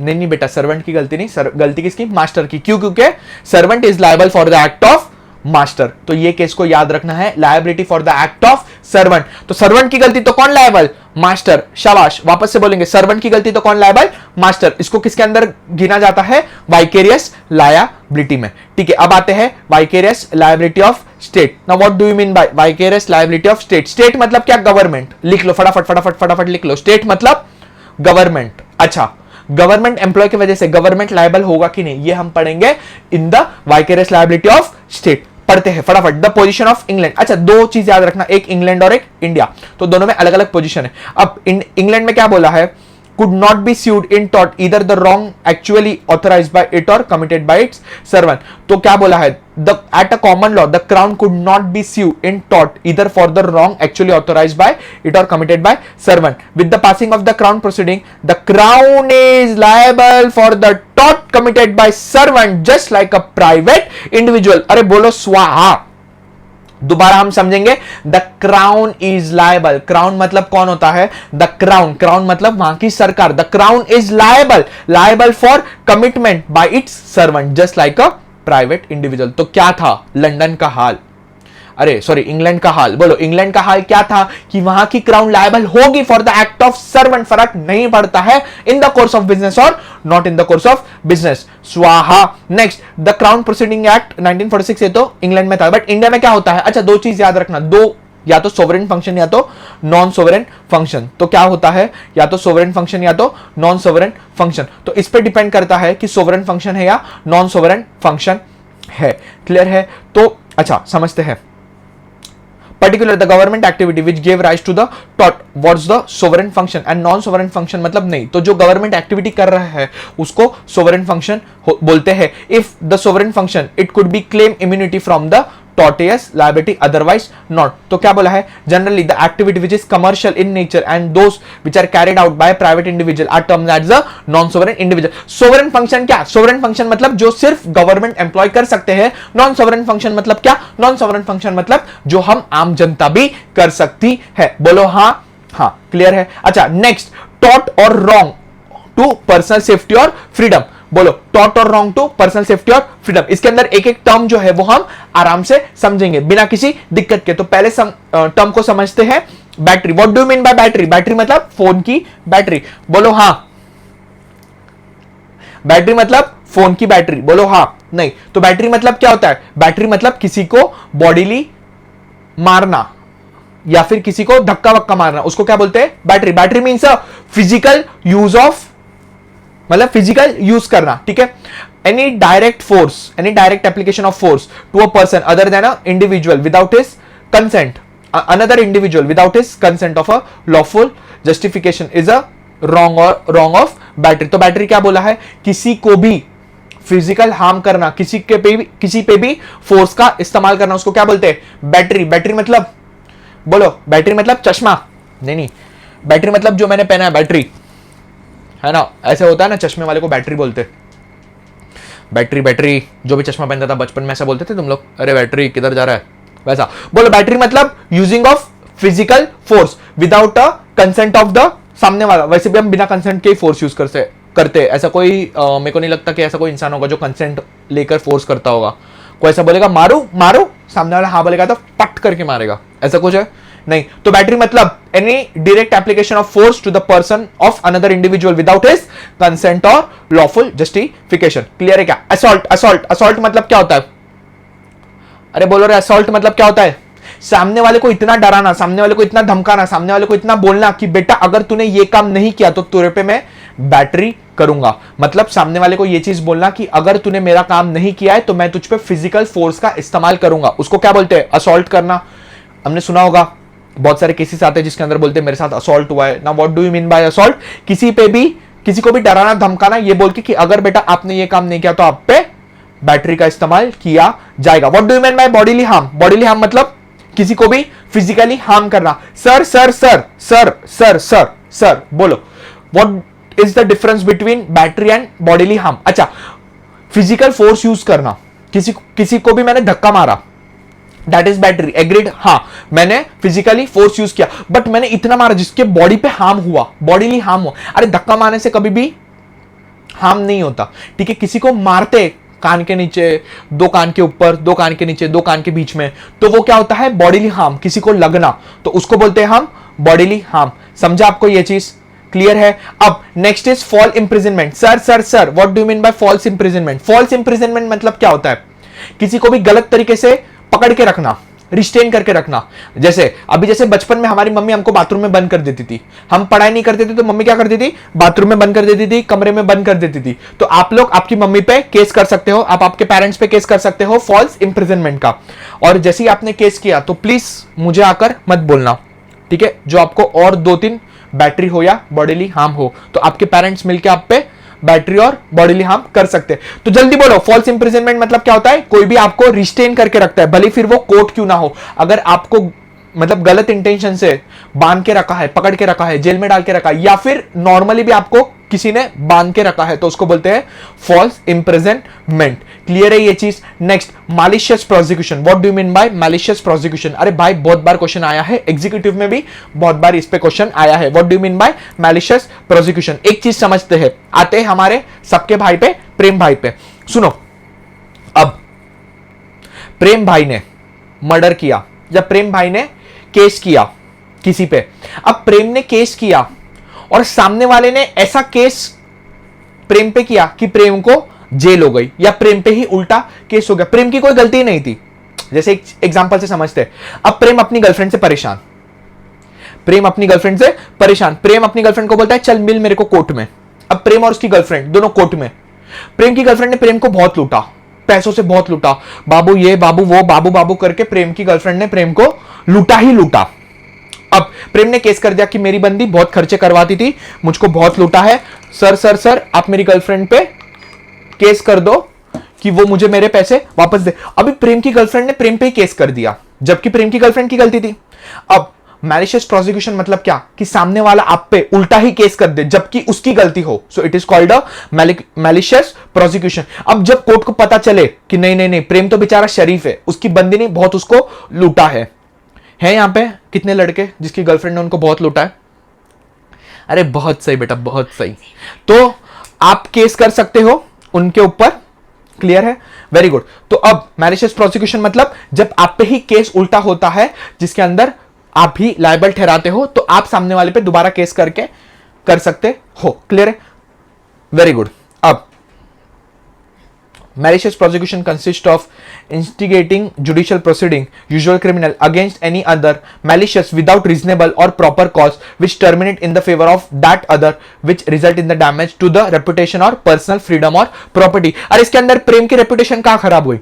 नहीं बेटा, सर्वेंट की गलती नहीं, गलती किसकी, मास्टर की। क्यों, क्योंकि servant is liable for the act of master. तो ये केस को याद रखना है, liability for the act of servant. तो सर्वेंट की गलती तो कौन लायबल, मास्टर। शाबाश, वापस से बोलेंगे, सर्वेंट की गलती तो कौन लायबल, मास्टर। इसको किसके अंदर गिना जाता है, वाइकेरियस लायबिलिटी में। ठीक है, अब आते हैं vicarious liability of state. Now what do you mean by vicarious liability of state. State मतलब क्या, गवर्नमेंट। लिख लो फटाफट फटाफट फटाफट लिख लो, स्टेट मतलब गवर्नमेंट। अच्छा, गवर्नमेंट एम्प्लॉय की वजह से गवर्नमेंट लायबल होगा कि नहीं, ये हम पढ़ेंगे in the vicarious liability of state. पढ़ते हैं फटाफट। The position of England. अच्छा, दो चीज याद रखना, एक इंग्लैंड और एक इंडिया, तो दोनों में अलग अलग पोजीशन है। अब इंग्लैंड में क्या बोला है, could not be sued in tort either the wrong actually authorized by it or committed by its servant। तो क्या बोला है, at a common law the crown could not be sued in tort either for the wrong actually authorized by it or committed by servant। with the passing of the crown proceeding the crown is liable for the tort committed by servant just like a private individual। अरे बोलो स्वाहा। दोबारा हम समझेंगे, the crown is liable. Crown मतलब कौन होता है, द क्राउन। क्राउन मतलब वहां की सरकार। The crown is liable for commitment bye it's servant just like a private individual. तो क्या था लंदन का हाल, अरे सॉरी इंग्लैंड का हाल। बोलो इंग्लैंड का हाल क्या था, कि वहां की क्राउन लायबल होगी for the act of servant. फर्क नहीं पड़ता है in the course of business और not in the course of business. स्वाहा। Next, the crown proceeding act 1946, ये तो इंग्लैंड में था, बट इंडिया में क्या होता है। अच्छा, दो चीज याद रखना, दो, या तो सोवरेन फंक्शन या तो नॉन सोवरेन फंक्शन। तो क्या होता है, या तो सोवरेन फंक्शन या तो नॉन सोवरेन फंक्शन। तो इस पे डिपेंड करता है कि सोवरेन फंक्शन है या नॉन सोवरेन फंक्शन है। क्लियर है? तो अच्छा समझते हैं। Particular the government activity which gave rise to the tort was the sovereign function and non-sovereign function मतलब नहीं, तो जो गवर्नमेंट एक्टिविटी कर रहा है उसको सोवरेन फंक्शन बोलते हैं। If the sovereign function it could be claim immunity from the tortious liability otherwise not। तो क्या बोला है, generally the activity which is commercial in nature and those which are carried out by private individual are termed as a non-sovereign individual। sovereign function क्या, sovereign function मतलब जो सिर्फ government employ कर सकते हैं। नॉन सोवरेन फंक्शन मतलब क्या, non sovereign function मतलब जो हम आम जनता भी कर सकती है। बोलो हाँ हाँ, क्लियर है। अच्छा नेक्स्ट, टॉट और रॉन्ग टू पर्सनल सेफ्टी और फ्रीडम। बोलो टॉट और रॉन्ग टू पर्सनल सेफ्टी और फ्रीडम। इसके अंदर एक एक टर्म जो है वो हम आराम से समझेंगे बिना किसी दिक्कत के। तो पहले टर्म को समझते हैं, battery. What do mean bye battery, battery मतलब फोन की बैटरी। बोलो हाँ, बैटरी मतलब फोन की बैटरी। बोलो हाँ नहीं, तो बैटरी मतलब क्या होता है, बैटरी मतलब किसी को बॉडीली मारना या फिर किसी को धक्का वक्का मारना, उसको क्या बोलते हैं? Battery. Battery means physical use of, मतलब फिजिकल यूज करना, ठीक है। Any direct force, any direct application of force to a person other than a individual without his consent, another individual without his consent of a lawful justification is a wrong of battery. तो battery क्या बोला है? किसी को भी physical harm करना, किसी पे भी फोर्स का इस्तेमाल करना, उसको क्या बोलते हैं? बैटरी। बैटरी मतलब बोलो, बैटरी मतलब चश्मा? नहीं, बैटरी मतलब जो मैंने पहना है बैटरी, है ना, ऐसे होता है ना, चश्मे वाले को बैटरी बोलते। बैटरी जो भी चश्मा पहनता था बचपन में ऐसा बोलते थे तुम लोग, अरे बैटरी किधर जा रहा है, वैसा बोलो। बैटरी मतलब using of physical force without a consent of the सामने वाला। वैसे भी हम बिना कंसेंट के ही फोर्स यूज करते, ऐसा कोई मेरे को नहीं लगता कि ऐसा कोई इंसान होगा जो कंसेंट लेकर फोर्स करता होगा। कोई ऐसा बोलेगा मारो मारो, सामने वाला हाँ बोलेगा तो पट करके मारेगा, ऐसा कुछ है नहीं। तो बैटरी मतलब any direct application of force to the person of another individual without his consent or lawful justification. Clear है क्या? असॉल्ट, असॉल्ट मतलब क्या होता है? अरे बोलो रे, असॉल्ट मतलब क्या होता है? सामने वाले को इतना डराना, सामने वाले को इतना धमकाना, सामने वाले को इतना बोलना कि बेटा अगर तूने ये काम नहीं किया तो तेरे पे मैं बैटरी करूंगा। मतलब सामने वाले को ये चीज बोलना कि अगर तूने मेरा काम नहीं किया है तो मैं तुझ पे फिजिकल फोर्स का इस्तेमाल करूंगा, उसको क्या बोलते हैं? असॉल्ट करना। हमने सुना होगा बहुत सारे केसेस आते हैं जिसके अंदर बोलते हैं मेरे साथ असॉल्ट हुआ है ना। What do you mean bye assault? किसी को भी डराना धमकाना, ये बोल के कि अगर बेटा आपने ये काम नहीं किया तो आप पे बैटरी का इस्तेमाल किया जाएगा। What do you mean by bodily harm? Bodily harm मतलब किसी को भी फिजिकली हार्म करना। Sir sir sir sir sir sir sir बोलो, what is the difference between battery and bodily harm? अच्छा, फिजिकल फोर्स यूज करना, किसी को भी मैंने धक्का मारा, दैट इज बैटरी। एग्रीड? हाँ, मैंने फिजिकली फोर्स यूज किया बट मैंने इतना मारा जिसके बॉडी पे हार्म हुआ, बॉडीली हार्म हुआ। अरे धक्का मारने से कभी भी हार्म नहीं होता, ठीक है। किसी को मारते कान के नीचे, दो कान के ऊपर, दो कान के नीचे, दो कान के बीच में, तो वो क्या होता है? बॉडीली हार्म, किसी को लगना, तो उसको बोलते हैं हम बॉडीली हार्म। समझा आपको ये चीज? क्लियर है? अब next is false imprisonment. Sir sir sir what do you mean by false imprisonment? False imprisonment मतलब क्या होता है? किसी को भी गलत तरीके से पकड़ के रखना, रिस्टेन करके रखना। जैसे बचपन में हमारी मम्मी हमको बाथरूम में बंद कर देती थी, हम पढ़ाई नहीं करते थे तो मम्मी क्या करती थी? बाथरूम में बंद कर देती थी, कमरे में बंद कर देती थी। तो आप लोग आपकी मम्मी पे केस कर सकते हो, आप आपके पेरेंट्स पे केस कर सकते हो फॉल्स इंप्रिजनमेंट का। और जैसे ही आपने केस किया तो प्लीज मुझे आकर मत बोलना, ठीक है। जो आपको और 2-3 बैटरी हो या बॉडीली हार्म हो तो आपके पेरेंट्स मिलकर आप पे बैटरी और बॉडीली हार्म कर सकते हैं। तो जल्दी बोलो, फॉल्स इंप्रिजनमेंट मतलब क्या होता है? कोई भी आपको रिस्टेन करके रखता है, भले फिर वो कोर्ट क्यों ना हो। अगर आपको मतलब गलत इंटेंशन से बांध के रखा है, पकड़ के रखा है, जेल में डाल के रखा है, या फिर नॉर्मली भी आपको किसी ने बांध के रखा है तो उसको बोलते हैं फॉल्स इंप्रिजनमेंट। क्लियर है ये चीज? Next, malicious prosecution. What do you mean bye malicious prosecution? अरे भाई बहुत बार क्वेश्चन आया है, एग्जीक्यूटिव में भी बहुत बार इस पे क्वेश्चन आया है। What do you mean bye malicious prosecution? एक चीज समझते हैं, आते हैं हमारे सबके भाई पे, प्रेम भाई पे। सुनो, अब प्रेम भाई ने मर्डर किया या प्रेम भाई ने केस किया किसी पे। अब प्रेम ने केस किया और सामने वाले ने ऐसा केस प्रेम पे किया कि प्रेम को जेल हो गई या प्रेम पे ही उल्टा केस हो गया। प्रेम की कोई गलती नहीं थी। जैसे एक एग्जांपल से समझते हैं, अब प्रेम अपनी गर्लफ्रेंड से परेशान, प्रेम अपनी गर्लफ्रेंड को बोलता है चल मिल मेरे को कोर्ट में। अब प्रेम और उसकी गर्लफ्रेंड दोनों कोर्ट में। प्रेम की गर्लफ्रेंड ने प्रेम को बहुत लूटा, पैसों से बहुत लूटा, बाबू ये बाबू वो, बाबू बाबू करके प्रेम की गर्लफ्रेंड ने प्रेम को लूटा ही लूटा। अब प्रेम ने केस कर दिया कि मेरी बंदी बहुत खर्चे करवाती थी, मुझको बहुत लूटा है, सर सर सर आप मेरी गर्लफ्रेंड पे केस कर दो कि वो मुझे मेरे पैसे वापस दे। अभी प्रेम की गर्लफ्रेंड ने प्रेम पे ही केस कर दिया जबकि प्रेम की गर्लफ्रेंड की गलती थी। अब मैलिशियस प्रोसिक्यूशन मतलब क्या? कि सामने वाला आप पे उल्टा ही केस कर दे जबकि उसकी गलती हो। So it is called a malicious prosecution. अब जब कोर्ट को पता चले कि नहीं नहीं नहीं, प्रेम तो बेचारा शरीफ है, उसकी बंदी ने बहुत उसको लूटा है यहां पे कितने लड़के जिसकी गर्लफ्रेंड ने उनको बहुत लूटा है? अरे बहुत सही बेटा, बहुत सही। तो आप केस कर सकते हो उनके ऊपर। क्लियर है? Very good. तो अब मैलिशियस प्रोसिक्यूशन मतलब जब आप पे ही केस उल्टा होता है जिसके अंदर आप ही लायबल ठहराते हो तो आप सामने वाले पे दोबारा केस करके कर सकते हो। क्लियर है? Very good. अब Malicious prosecution consists of instigating judicial proceeding, usual criminal, against any other malicious without reasonable or proper cause, which terminate in the favor of that other, which result in the damage to the reputation or personal freedom or property. और इसके अंदर प्रेम की reputation कहाँ खराब हुई?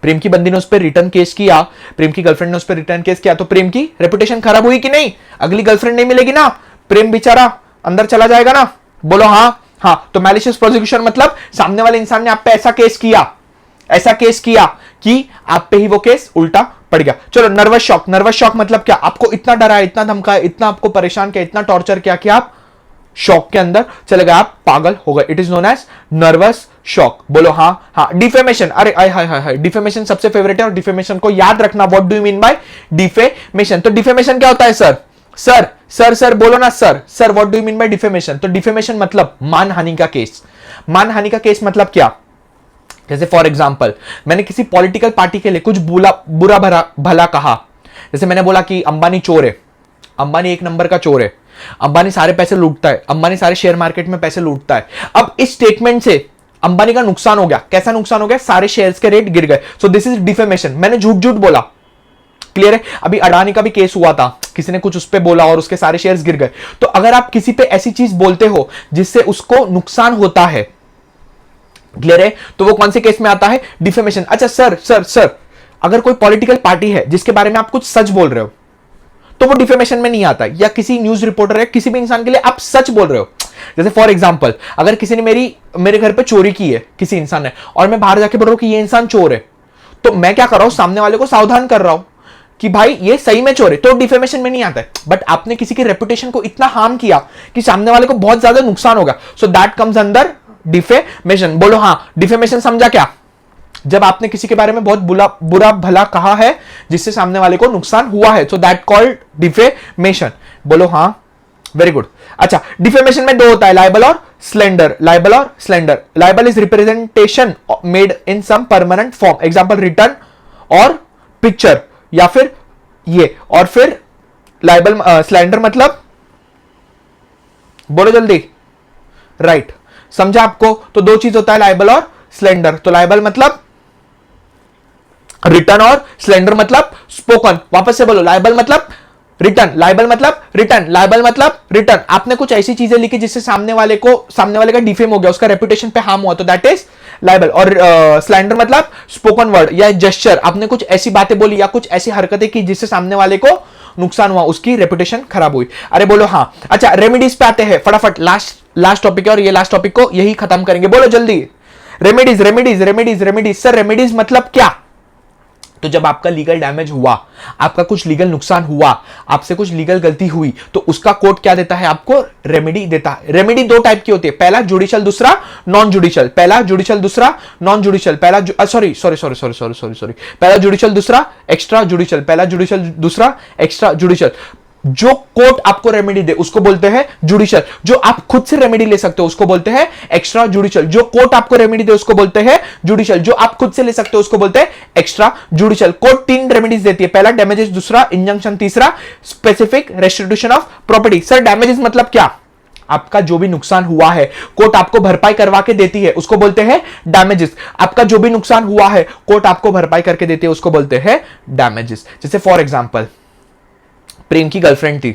प्रेम की बंदी ने उस पर रिटर्न केस किया, प्रेम की गर्लफ्रेंड ने उस पर रिटर्न केस किया, तो प्रेम की रेपुटेशन खराब हुई कि नहीं? अगली गर्लफ्रेंड नहीं मिलेगी ना, प्रेम बेचारा अंदर चला जाएगा ना। बोलो हाँ। हाँ, तो मैलिशियस प्रोसिक्यूशन मतलब सामने वाले इंसान ने आप पे ऐसा केस किया कि आप पे ही वो केस उल्टा पड़ गया। चलो, नर्वस शॉक। नर्वस शॉक मतलब क्या? आपको इतना डराया, इतना धमकाया, इतना आपको परेशान किया, इतना टॉर्चर किया कि आप शॉक के अंदर चले गए, आप पागल हो गए। It is known as nervous shock. बोलो हाँ। हाँ, डिफेमेशन। अरे हाय हाय हाय, डिफेमेशन सबसे फेवरेट है, और डिफेमेशन को याद रखना। What do you mean bye defamation? तो डिफेमेशन क्या होता है सर? सर बोलो ना sir, what do you mean bye defamation? तो डिफेमेशन मतलब मानहानि का केस। मानहानि का केस मतलब क्या? जैसे फॉर एग्जांपल, मैंने किसी पॉलिटिकल पार्टी के लिए कुछ बुरा भला कहा। जैसे मैंने बोला कि अंबानी चोर है, अंबानी एक नंबर का चोर है, अंबानी सारे पैसे लूटता है, अंबानी सारे शेयर मार्केट में पैसे लूटता है। अब इस स्टेटमेंट से अंबानी का नुकसान हो गया। कैसा नुकसान हो गया? सारे शेयर्स के रेट गिर गए। सो दिस इज डिफेमेशन। मैंने झूठ बोला। क्लियर है? अभी अडानी का भी केस हुआ था, किसी ने कुछ उस पे बोला और उसके सारे शेयर्स गिर गए। तो अगर आप किसी पे ऐसी चीज बोलते हो जिससे उसको नुकसान होता है, क्लियर है, तो वो कौन से केस में आता है? डिफेमेशन। अच्छा सर, अगर कोई पॉलिटिकल पार्टी है जिसके बारे में आप कुछ सच बोल रहे हो तो वो डिफेमेशन में नहीं आता, या किसी न्यूज रिपोर्टर है, किसी भी इंसान के लिए आप सच बोल रहे हो। जैसे फॉर एग्जांपल, अगर किसी ने मेरे घर पे चोरी की है, किसी इंसान ने, और मैं बाहर जाके बोल रहा हूं कि ये इंसान चोर है, तो मैं क्या कर रहा हूं? सामने वाले को सावधान कर रहा हूं कि भाई ये सही में चोर है, तो डिफेमेशन में नहीं आता है। बट आपने किसी की रेपुटेशन को इतना हार्म किया कि सामने वाले को बहुत ज्यादा नुकसान होगा, so that comes under defamation. बोलो हाँ। डिफेमेशन समझा क्या? जब आपने किसी के बारे में बहुत बुरा भला कहा है जिससे सामने वाले को नुकसान हुआ है, सो दैट कॉल्ड डिफेमेशन। बोलो हाँ, वेरी गुड। अच्छा, डिफेमेशन में दो होता है, लाइबल और slander. Libel is representation made in some permanent form, example written or picture, या फिर ये। और फिर लाइबल स्लैंडर मतलब, बोलो जल्दी, राइट, समझा आपको? तो दो चीज होता है, लाइबल और स्लैंडर। तो लाइबल मतलब रिटर्न और स्लैंडर मतलब स्पोकन। वापस से बोलो, लाइबल मतलब रिटर्न, लाइबल मतलब रिटर्न, लाइबल मतलब रिटर्न। आपने कुछ ऐसी चीजें लिखी जिससे सामने वाले का डिफेम हो गया, उसका रेपुटेशन पे हार्म हुआ, तो दैट इज लाइबल। और स्लैंडर मतलब स्पोकन वर्ड या जेस्चर। आपने कुछ ऐसी बातें बोली या कुछ ऐसी हरकतें की जिससे सामने वाले को नुकसान हुआ, उसकी रेपुटेशन खराब हुई। अरे बोलो हाँ। अच्छा, रेमेडीज पे आते हैं फटाफट। लास्ट टॉपिक है, और ये लास्ट टॉपिक को यही खत्म करेंगे। बोलो जल्दी, रेमेडीज। सर रेमेडीज मतलब क्या? तो जब आपका लीगल डैमेज हुआ, आपका कुछ लीगल नुकसान हुआ, आपसे कुछ लीगल गलती हुई, तो उसका कोर्ट क्या देता है? आपको रेमेडी देता है। रेमेडी दो टाइप की होती है, पहला जुडिशियल, दूसरा नॉन जुडिशियल। पहला जुडिशियल, दूसरा नॉन जुडिशियल। पहला पहला जुडिशियल, दूसरा एक्स्ट्रा जुडिशियल। पहला जुडिशियल, दूसरा एक्स्ट्रा जुडिशियल। जो कोर्ट आपको रेमेडी दे उसको बोलते हैं जुडिशियल। जो आप खुद से रेमेडी ले सकते हो उसको बोलते हैं एक्स्ट्रा जुडिशियल। जो कोर्ट आपको रेमेडी दे उसको बोलते हैं जुडिशियल। जो आप खुद से ले सकते हो उसको बोलते हैं एक्स्ट्रा जुडिशियल। कोर्ट तीन रेमेडीज देती है, पहला डैमेजेस, दूसरा इंजंक्शन, तीसरा specific restitution of property. Sir damages मतलब क्या? आपका जो भी नुकसान हुआ है कोर्ट आपको भरपाई करवा के देती है, उसको बोलते हैं डैमेजेस। आपका जो भी नुकसान हुआ है कोर्ट आपको भरपाई करके देती है, उसको बोलते हैं डैमेजेस। जैसे फॉर एग्जांपल, प्रेम की गर्लफ्रेंड थी,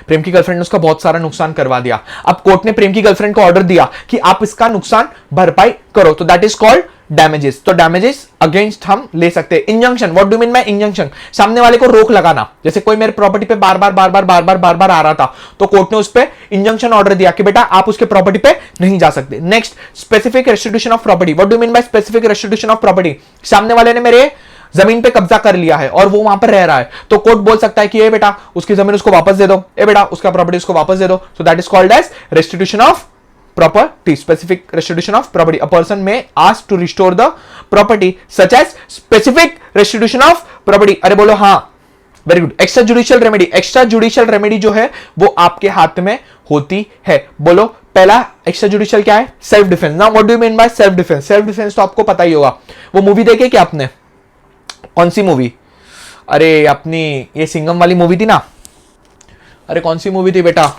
प्रेम की गर्लफ्रेंड ने उसका बहुत सारा नुकसान करवा दिया। अब कोर्ट ने प्रेम की गर्लफ्रेंड को ऑर्डर दिया कि आप इसका नुकसान भरपाई करो, तो दैट इज कॉल्ड डैमेजेस। तो डैमेजेस अगेंस्ट हम ले सकते हैं। Injunction, what do mean bye injunction? सामने वाले को रोक लगाना। जैसे कोई मेरे प्रॉपर्टी पे बार बार आ रहा था, तो कोर्ट ने उस पर इंजंक्शन ऑर्डर दिया कि बेटा आप उसके प्रॉपर्टी पे नहीं जा सकते। Next, specific restitution of property. What do mean by specific restitution of property? सामने वाले ने मेरे जमीन पे कब्जा कर लिया है और वो वहां पर रह रहा है, तो कोर्ट बोल सकता है कि ए बेटा उसकी जमीन उसको वापस दे दो, ए बेटा उसका प्रॉपर्टी उसको वापस दे दो। So that is called as restitution of property, specific restitution of property. A person may ask to restore the property such as specific restitution of property. अरे बोलो हाँ, very good. Extra judicial remedy, extra judicial remedy जो है वो आपके हाथ में होती है। बोलो पहला एक्स्ट्रा जुडिशियल क्या है? Self defence. Now what do you mean by self defence? Self defence तो आपको पता ही होगा। वो मूवी देखी क्या आपने? कौन सी मूवी? अरे अपनी ये सिंघम वाली मूवी थी ना। अरे कौन सी मूवी थी बेटा?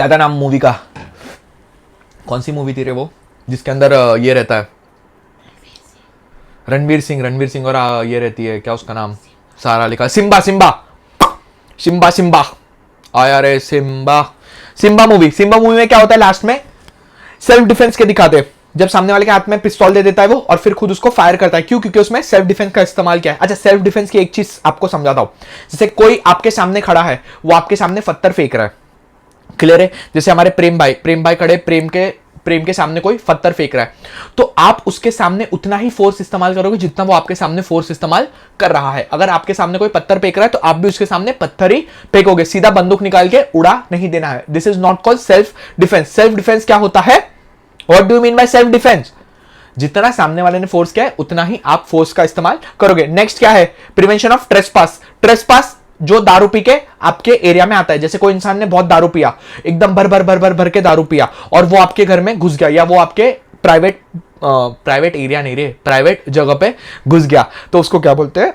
क्या था नाम मूवी का, कौन सी मूवी थी रे वो, जिसके अंदर ये रहता है रणवीर सिंह और ये रहती है, क्या उसका नाम, सारा लिखा, सिम्बा सिम्बा सिम्बा सिम्बा आया रे सिम्बा। सिम्बा मूवी में क्या होता है, लास्ट में सेल्फ डिफेंस के दिखाते हैं, जब सामने वाले के हाथ में पिस्तौल दे देता है वो और फिर खुद उसको फायर करता है। क्यों? क्योंकि उसमें सेल्फ डिफेंस का इस्तेमाल किया है। अच्छा, सेल्फ डिफेंस की एक चीज आपको समझाता हूं। जैसे कोई आपके सामने खड़ा है, वो आपके सामने पत्थर फेंक रहा है, क्लियर है? जैसे हमारे प्रेम भाई खड़े, प्रेम के सामने कोई पत्थर फेंक रहा है, तो आप उसके सामने उतना ही फोर्स इस्तेमाल करोगे जितना वो आपके सामने फोर्स इस्तेमाल कर रहा है। अगर आपके सामने कोई पत्थर फेंक रहा है तो आप भी उसके सामने पत्थर ही फेंकोगे, सीधा बंदूक निकाल के उड़ा नहीं देना है। This is not called self defence. Self defence क्या होता है? What do you mean by self defence? जितना सामने वाले ने फोर्स किया है उतना ही आप फोर्स का इस्तेमाल करोगे। नेक्स्ट क्या है? Prevention of trespass. ट्रेसपास जो दारू पी के आपके एरिया में आता है, जैसे कोई इंसान ने बहुत दारू पिया, एकदम भर के दारू पिया और वो आपके घर में घुस गया, या वो आपके प्राइवेट एरिया नहीं रे, प्राइवेट जगह पे घुस गया, तो उसको क्या बोलते हैं?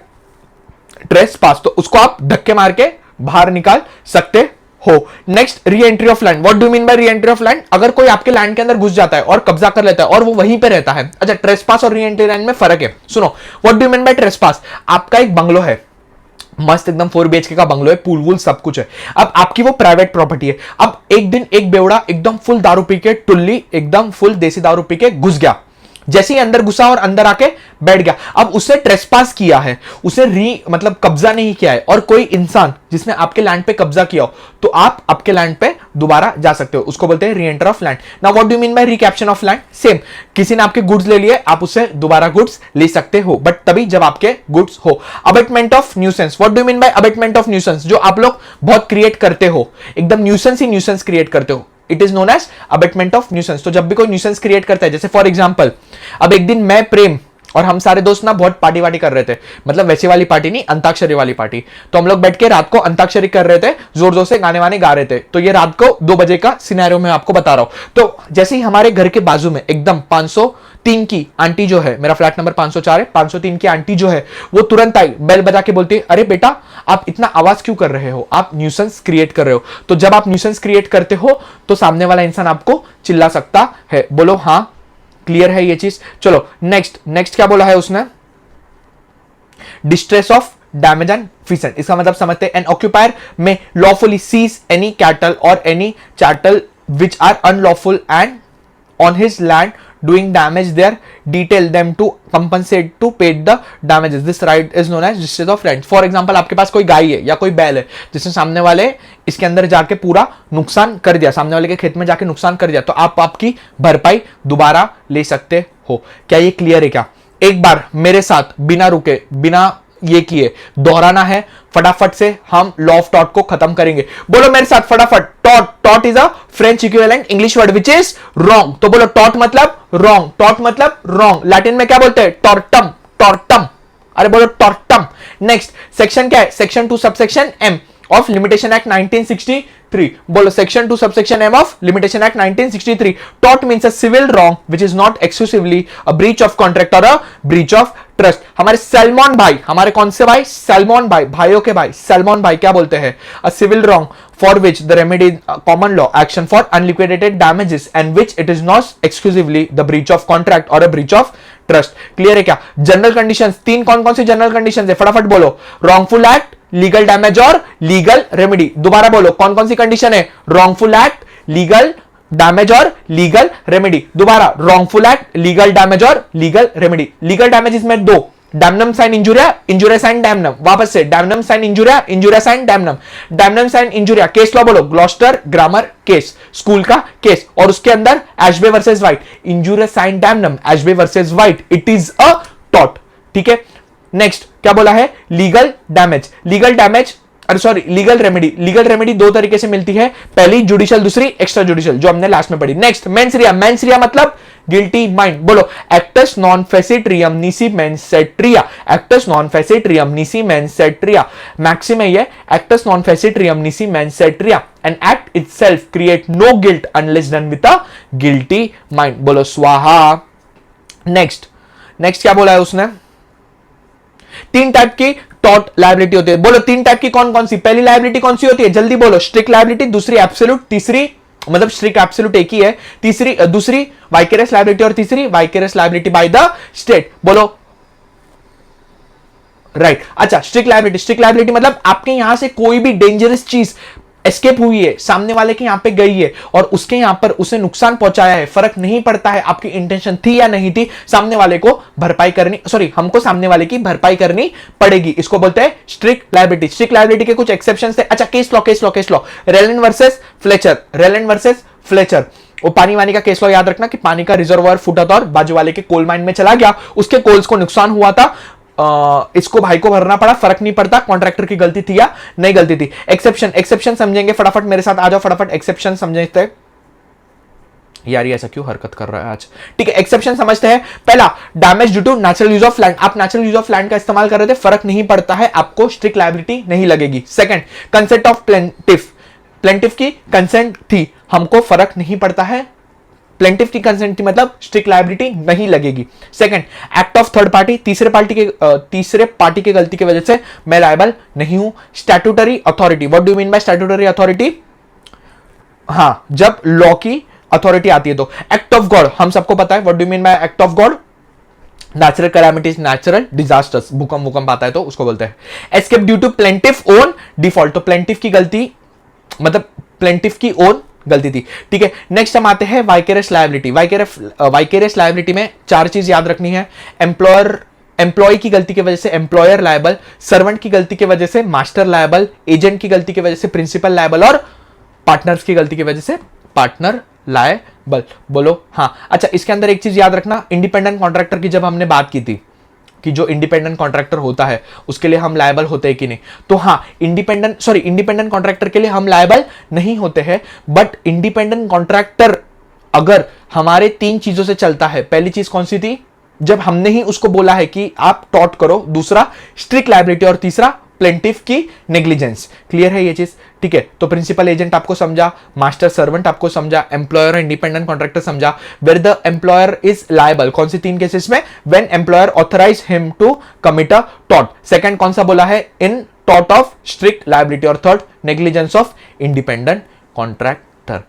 ट्रेसपास। तो उसको आप धक्के मार के बाहर निकाल सकते हो। Next, re entry of land. What do mean bye re entry of land? अगर कोई आपके लैंड के अंदर घुस जाता है और कब्जा कर लेता है और वो वहीं पे रहता है। अच्छा, ट्रेसपास और री एंट्री लैंड में फर्क है, सुनो। What do mean bye trespass? आपका एक बंगलो है, मस्त एकदम 4 BHK का बंगलो है, पूल वूल सब कुछ है, अब आपकी वो प्राइवेट प्रॉपर्टी है। अब एक दिन एक बेवड़ा एकदम फुल दारू पी के, टुल्ली एकदम फुल देसी दारू पी के घुस गया, जैसे ही अंदर घुसा और अंदर आके बैठ गया। अब उसने ट्रेसपास किया है, उसे मतलब कब्जा नहीं किया है, और कोई इंसान जिसने आपके लैंड पे कब्जा किया हो तो आप आपके लैंड पे दोबारा जा सकते हो, उसको बोलते हैं re enter of land. Now what do mean by recaption of land? Same, किसी ने आपके गुड्स ले लिए, आप उससे दोबारा गुड्स ले सकते हो, बट तभी जब आपके गुड्स हो। Abatement of nuisance. What do mean by abatement of nuisance? जो आप लोग बहुत क्रिएट करते हो, एकदम न्यूसेंस ही न्यूसेंस क्रिएट करते हो, it is known as abatement of nuisance. तो जब भी कोई न्यूसेंस क्रिएट करता है, जैसे फॉर एग्जांपल, अब एक दिन मैं, प्रेम और हम सारे दोस्त ना बहुत पार्टी वार्टी कर रहे थे, मतलब वैसी वाली पार्टी नहीं, अंताक्षरी वाली पार्टी। तो हम लोग बैठ के रात को अंताक्षरी कर रहे थे, जोर जोर से गाने वाने गा रहे थे। तो ये रात को 2 बजे का सिनेरियो मैं आपको बता रहा हूं। तो जैसे ही हमारे घर के बाजू में एकदम 503 की आंटी जो है, मेरा फ्लैट नंबर 504 है, 503 की आंटी जो है वो तुरंत आई, बेल बजा के बोलती है, अरे बेटा आप इतना आवाज क्यों कर रहे हो, आप न्यूसेंस क्रिएट कर रहे हो। तो जब आप न्यूसेंस क्रिएट करते हो तो सामने वाला इंसान आपको चिल्ला सकता है। बोलो हाँ, क्लियर है ये चीज? चलो नेक्स्ट क्या बोला है उसने? Distress of damage and feasant. इसका मतलब समझते हैं, एन ऑक्यूपायर में लॉफुली सीज एनी कैटल और any chattel which are unlawful and on his land doing damage there, detail them to compensate to pay the damages. This right is known as distress of rent. For example, आपके पास कोई गाय है या कोई बैल है जिसने सामने वाले इसके अंदर जाके पूरा नुकसान कर दिया, सामने वाले के खेत में जाके नुकसान कर दिया, तो आप आपकी भरपाई दोबारा ले सकते हो। क्या ये क्लियर है क्या? एक बार मेरे साथ बिना रुके, बिना ये किए दोहराना है, फटाफट से हम लॉ ऑफ टॉट को खत्म करेंगे। बोलो मेरे साथ फटाफट, taught. Taught is a French equivalent English word which is wrong. तो बोलो टॉट मतलब रॉन्ग, टॉट मतलब रॉन्ग। लैटिन में क्या बोलते हैं? टॉर्टम, टॉर्टम। अरे बोलो टॉर्टम। नेक्स्ट सेक्शन क्या है? Section 2 subsection M of limitation act 1963। बोलो section 2 subsection M of limitation act 1963। टॉट means a civil wrong which is not exclusively a breach of contract और अ ब्रीच ऑफ ट्रस्ट। हमारे सैल्मोन भाई, हमारे कौन से भाई? सैल्मोन भाई, भाइयों के भाई सैल्मोन भाई क्या बोलते हैं? A civil wrong for which the remedy common law action for unliquidated damages and which it is not exclusively the breach of contract और a breach of trust. Clear है क्या? जनरल कंडीशंस, 3 कौन कौन सी जनरल कंडीशंस है? फटाफट बोलो। Wrongful act, legal damage और legal remedy. दोबारा बोलो, कौन कौन सी कंडीशन है? रॉन्गफुल एक्ट, लीगल डैमेज और लीगल रेमेडी। दोबारा, रॉन्गफुल एक्ट, लीगल डैमेज और लीगल रेमेडी। लीगल डैमेज इसमें 2, damnum sine injuria, injuria sine damnum. वापस से, damnum sine injuria, injuria sine damnum. Damnum sine injuria case law बोलो, Gloucester grammar case, school का case, और उसके अंदर Ashby versus White, इंजुरिया sine damnum, Ashby versus White, it is a टॉट। ठीक है, नेक्स्ट क्या बोला है? Legal damage. लीगल डैमेज, अरे sorry, legal remedy. Legal remedy 2 तरीके से मिलती है, पहली जुडिशियल, दूसरी एक्स्ट्रा जुडिशियल, जो हमने लास्ट में पढ़ी। Next mens rea. Mens rea मतलब गिल्टी माइंड। बोलो actus non facit reum nisi mens sit rea. Actus non facit reum nisi mens sit rea. Maxim है ये, actus non facit reum nisi mens sit rea. An act itself create no guilt unless done with a guilty mind. बोलो स्वाहा। Next क्या बोला है उसने? 3 type की taught liability होती है। बोलो 3 टाइप की कौन कौन सी? पहली लायबिलिटी कौन सी होती है? जल्दी बोलो। स्ट्रिक्ट लायबिलिटी, दूसरी एब्सोल्यूट, तीसरी मतलब स्ट्रिक्ट एब्सोल्यूट एक ही है, तीसरी दूसरी वाइकेरियस लायबिलिटी और तीसरी vicarious liability by the state. बोलो राइट अच्छा, स्ट्रिक्ट लायबिलिटी मतलब आपके यहां से कोई भी डेंजरस चीज एस्केप हुई है, सामने वाले के यहां पे गई है और उसके यहां पर उसे नुकसान पहुंचाया है, फर्क नहीं पड़ता है आपकी इंटेंशन थी या नहीं थी, सामने वाले को भरपाई करनी, सॉरी हमको सामने वाले की भरपाई करनी पड़ेगी। इसको बोलते हैं स्ट्रिक्ट लायबिलिटी। स्ट्रिक्ट लायबिलिटी के कुछ एक्सेप्शंस थे। अच्छा, case law Rylan versus Fletcher. वो पानी वानी का केस लॉ याद रखना कि पानी का रिजर्वायर फूटा था और बाजू वाले के कोल माइन में चला गया, उसके कोल्स को नुकसान हुआ था, इसको भाई को भरना पड़ा, फर्क नहीं पड़ता कॉन्ट्रैक्टर की गलती थी या नहीं गलती थी। एक्सेप्शन समझेंगे, फटाफट मेरे साथ आ जाओ, फटाफट एक्सेप्शन समझते हैं। यार ये ऐसा क्यों हरकत कर रहा है आज? ठीक है, एक्सेप्शन समझते हैं। पहला, damage due to natural use of land. आप नेचुरल यूज ऑफ लैंड का इस्तेमाल कर रहे थे, फर्क नहीं पड़ता है, आपको स्ट्रिक्ट लायबिलिटी नहीं लगेगी। सेकंड, कंसेंट ऑफ प्लेंटिफ की कंसेंट थी, हमको फर्क नहीं पड़ता है, प्लेंटिफ की कंसेंट थी मतलब स्ट्रिक्ट लायबिलिटी नहीं लगेगी। Second, act of third party, तीसरे पार्टी की गलती की वजह से मैं लायबल नहीं हूं। Statutory authority, what do you mean bye statutory authority? हां, जब लॉ की अथॉरिटी आती है तो। एक्ट ऑफ गॉड, हम सबको पता है what do you mean by act of God? Natural calamities, natural disasters, भूकंप आता है तो उसको बोलते हैं। Escape due to plaintiff own default, तो प्लेंटिफ की गलती मतलब प्लेंटिफ की ओन गलती थी। ठीक है, नेक्स्ट हम आते हैं वाइकेरियस लायबिलिटी। वाइकेरियस लायबिलिटी में चार चीज याद रखनी है। एम्प्लॉय की गलती की वजह से एम्प्लॉयर लायबल, सर्वेंट की गलती की वजह से मास्टर लायबल, एजेंट की गलती की वजह से प्रिंसिपल लायबल और पार्टनर्स की गलती की वजह से पार्टनर लायबल। बोलो हाँ। अच्छा, इसके अंदर एक चीज याद रखना, इंडिपेंडेंट कॉन्ट्रैक्टर की जब हमने बात की थी कि जो इंडिपेंडेंट कॉन्ट्रैक्टर होता है उसके लिए हम लायबल होते हैं कि नहीं, तो हाँ, इंडिपेंडेंट कॉन्ट्रैक्टर के लिए हम लायबल नहीं होते हैं, बट इंडिपेंडेंट कॉन्ट्रैक्टर अगर हमारे तीन चीजों से चलता है, पहली चीज कौन सी थी? जब हमने ही उसको बोला है कि आप टॉट करो, दूसरा स्ट्रिक्ट लायबिलिटी और तीसरा प्लेंटिफ की नेग्लिजेंस। क्लियर है ये चीज? ठीक है, तो प्रिंसिपल एजेंट आपको समझा, मास्टर सर्वेंट आपको समझा, एम्प्लॉयर और इंडिपेंडेंट कॉन्ट्रैक्टर समझा। Where the employer is liable, कौन सी तीन केसेस में? When employer authorize him to commit a टॉट। सेकंड कौन सा बोला है? इन टॉट ऑफ स्ट्रिक्ट लायबिलिटी। और third, negligence of independent contractor.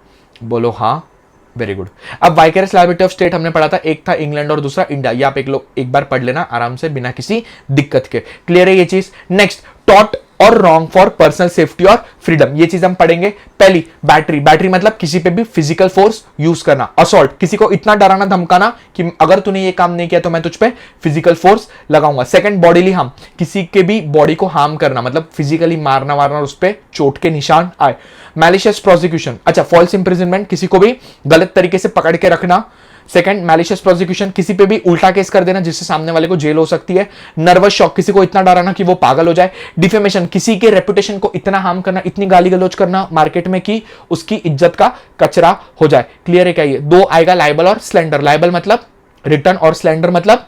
बोलो हाँ, वेरी गुड। अब वाइकेरियस लायबिलिटी ऑफ स्टेट हमने पढ़ा था, एक था इंग्लैंड और दूसरा इंडिया। ये आप एक बार पढ़ लेना आराम से बिना किसी दिक्कत के। क्लियर है ये चीज? नेक्स्ट, टॉट और रॉन्ग फॉर पर्सनल सेफ्टी और फ्रीडम, ये चीज हम पढ़ेंगे। पहली, बैटरी मतलब किसी पे भी फिजिकल फोर्स यूज करना। असॉल्ट, किसी को इतना डराना धमकाना कि अगर तूने ये काम नहीं किया तो मैं तुझ पे फिजिकल फोर्स लगाऊंगा। सेकंड, बॉडीली हार्म, किसी के भी बॉडी को हार्म करना, मतलब फिजिकली मारना और उस पर चोट के निशान आए। मैलिशियस प्रोसिक्यूशन, अच्छा फॉल्स इंप्रिजनमेंट, किसी को भी गलत तरीके से पकड़ के रखना। सेकंड, मैलिशियस प्रोसिक्यूशन, किसी पे भी उल्टा केस कर देना जिससे सामने वाले को जेल हो सकती है। नर्वस शॉक, किसी को इतना डराना कि वो पागल हो जाए। डिफेमेशन, किसी के रेपुटेशन को इतना हार्म करना, इतनी गाली गलौज करना मार्केट में कि उसकी इज्जत का कचरा हो जाए। क्लियर है क्या? ये दो आएगा, लायबल और स्लेंडर। लायबल मतलब रिटर्न और स्लेंडर मतलब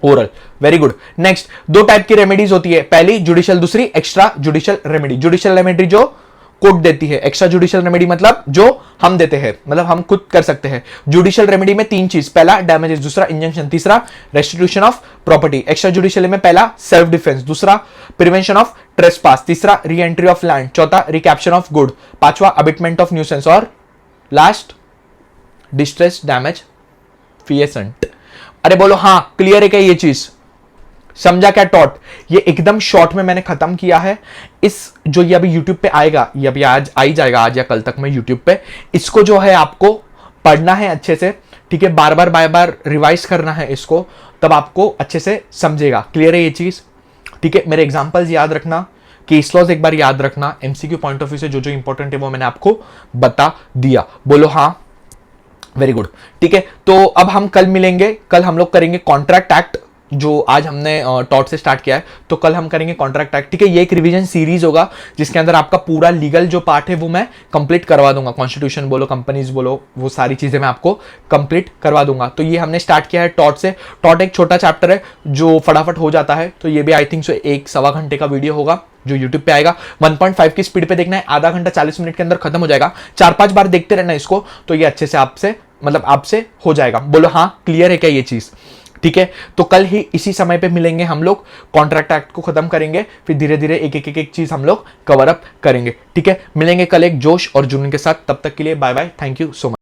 ओरल। Very good. नेक्स्ट, दो टाइप की रेमेडीज होती है, पहली जुडिशियल, दूसरी extra judicial remedy. Judicial remedy जो कोर्ट देती है, एक्स्ट्रा जुडिशियल रेमेडी मतलब जो हम देते हैं, मतलब हम खुद कर सकते हैं। जुडिशियल रेमेडी में तीन चीज, पहला डैमेजेस, दूसरा इंजंक्शन, तीसरा restitution of property. Extra judicial में पहला सेल्फ डिफेंस, दूसरा प्रिवेंशन ऑफ ट्रेसपास, तीसरा री एंट्री ऑफ लैंड, चौथा रिकैप्चर ऑफ गुड, पांचवा अबिटमेंट ऑफ न्यूसेंस और लास्ट डिस्ट्रेस डैमेज फिएसेंट। अरे बोलो हाँ, क्लियर है क्या ये चीज? समझा क्या टॉट? ये एकदम शॉर्ट में मैंने खत्म किया है। इस जो ये अभी YouTube पे आएगा, ये अभी आज आ ही जाएगा, आज या कल तक में YouTube पे, इसको जो है आपको पढ़ना है अच्छे से। ठीक है, बार बार रिवाइज करना है इसको, तब आपको अच्छे से समझेगा। क्लियर है ये चीज? ठीक है, मेरे एग्जांपल्स याद रखना, केस लॉज एक बार याद रखना, MCQ पॉइंट ऑफ व्यू से जो जो इंपॉर्टेंट है वो मैंने आपको बता दिया। बोलो हाँ, वेरी गुड। ठीक है, तो अब हम कल मिलेंगे, कल हम लोग करेंगे कॉन्ट्रैक्ट एक्ट, जो आज हमने टॉट से स्टार्ट किया है, तो कल हम करेंगे कॉन्ट्रैक्ट एक्ट। ठीक है, ये एक रिवीजन सीरीज होगा जिसके अंदर आपका पूरा लीगल जो पार्ट है वो मैं कंप्लीट करवा दूंगा। कॉन्स्टिट्यूशन बोलो, कंपनीज बोलो, वो सारी चीजें मैं आपको कंप्लीट करवा दूंगा। तो ये हमने स्टार्ट किया है टॉट से। टॉट एक छोटा चैप्टर है जो फटाफट हो जाता है, तो ये भी आई थिंक सो 1-1.25 घंटे का वीडियो होगा जो YouTube पे आएगा। 1.5 की स्पीड पे देखना है, आधा घंटा 40 मिनट के अंदर खत्म हो जाएगा। 4-5 बार देखते रहना इसको, तो ये अच्छे से आपसे हो जाएगा। बोलो हाँ, क्लियर है क्या ये चीज? ठीक है, तो कल ही इसी समय पे मिलेंगे हम लोग, कॉन्ट्रैक्ट एक्ट को खत्म करेंगे, फिर धीरे धीरे एक चीज हम लोग कवर अप करेंगे। ठीक है, मिलेंगे कल एक जोश और जुनून के साथ, तब तक के लिए bye bye, thank you so much.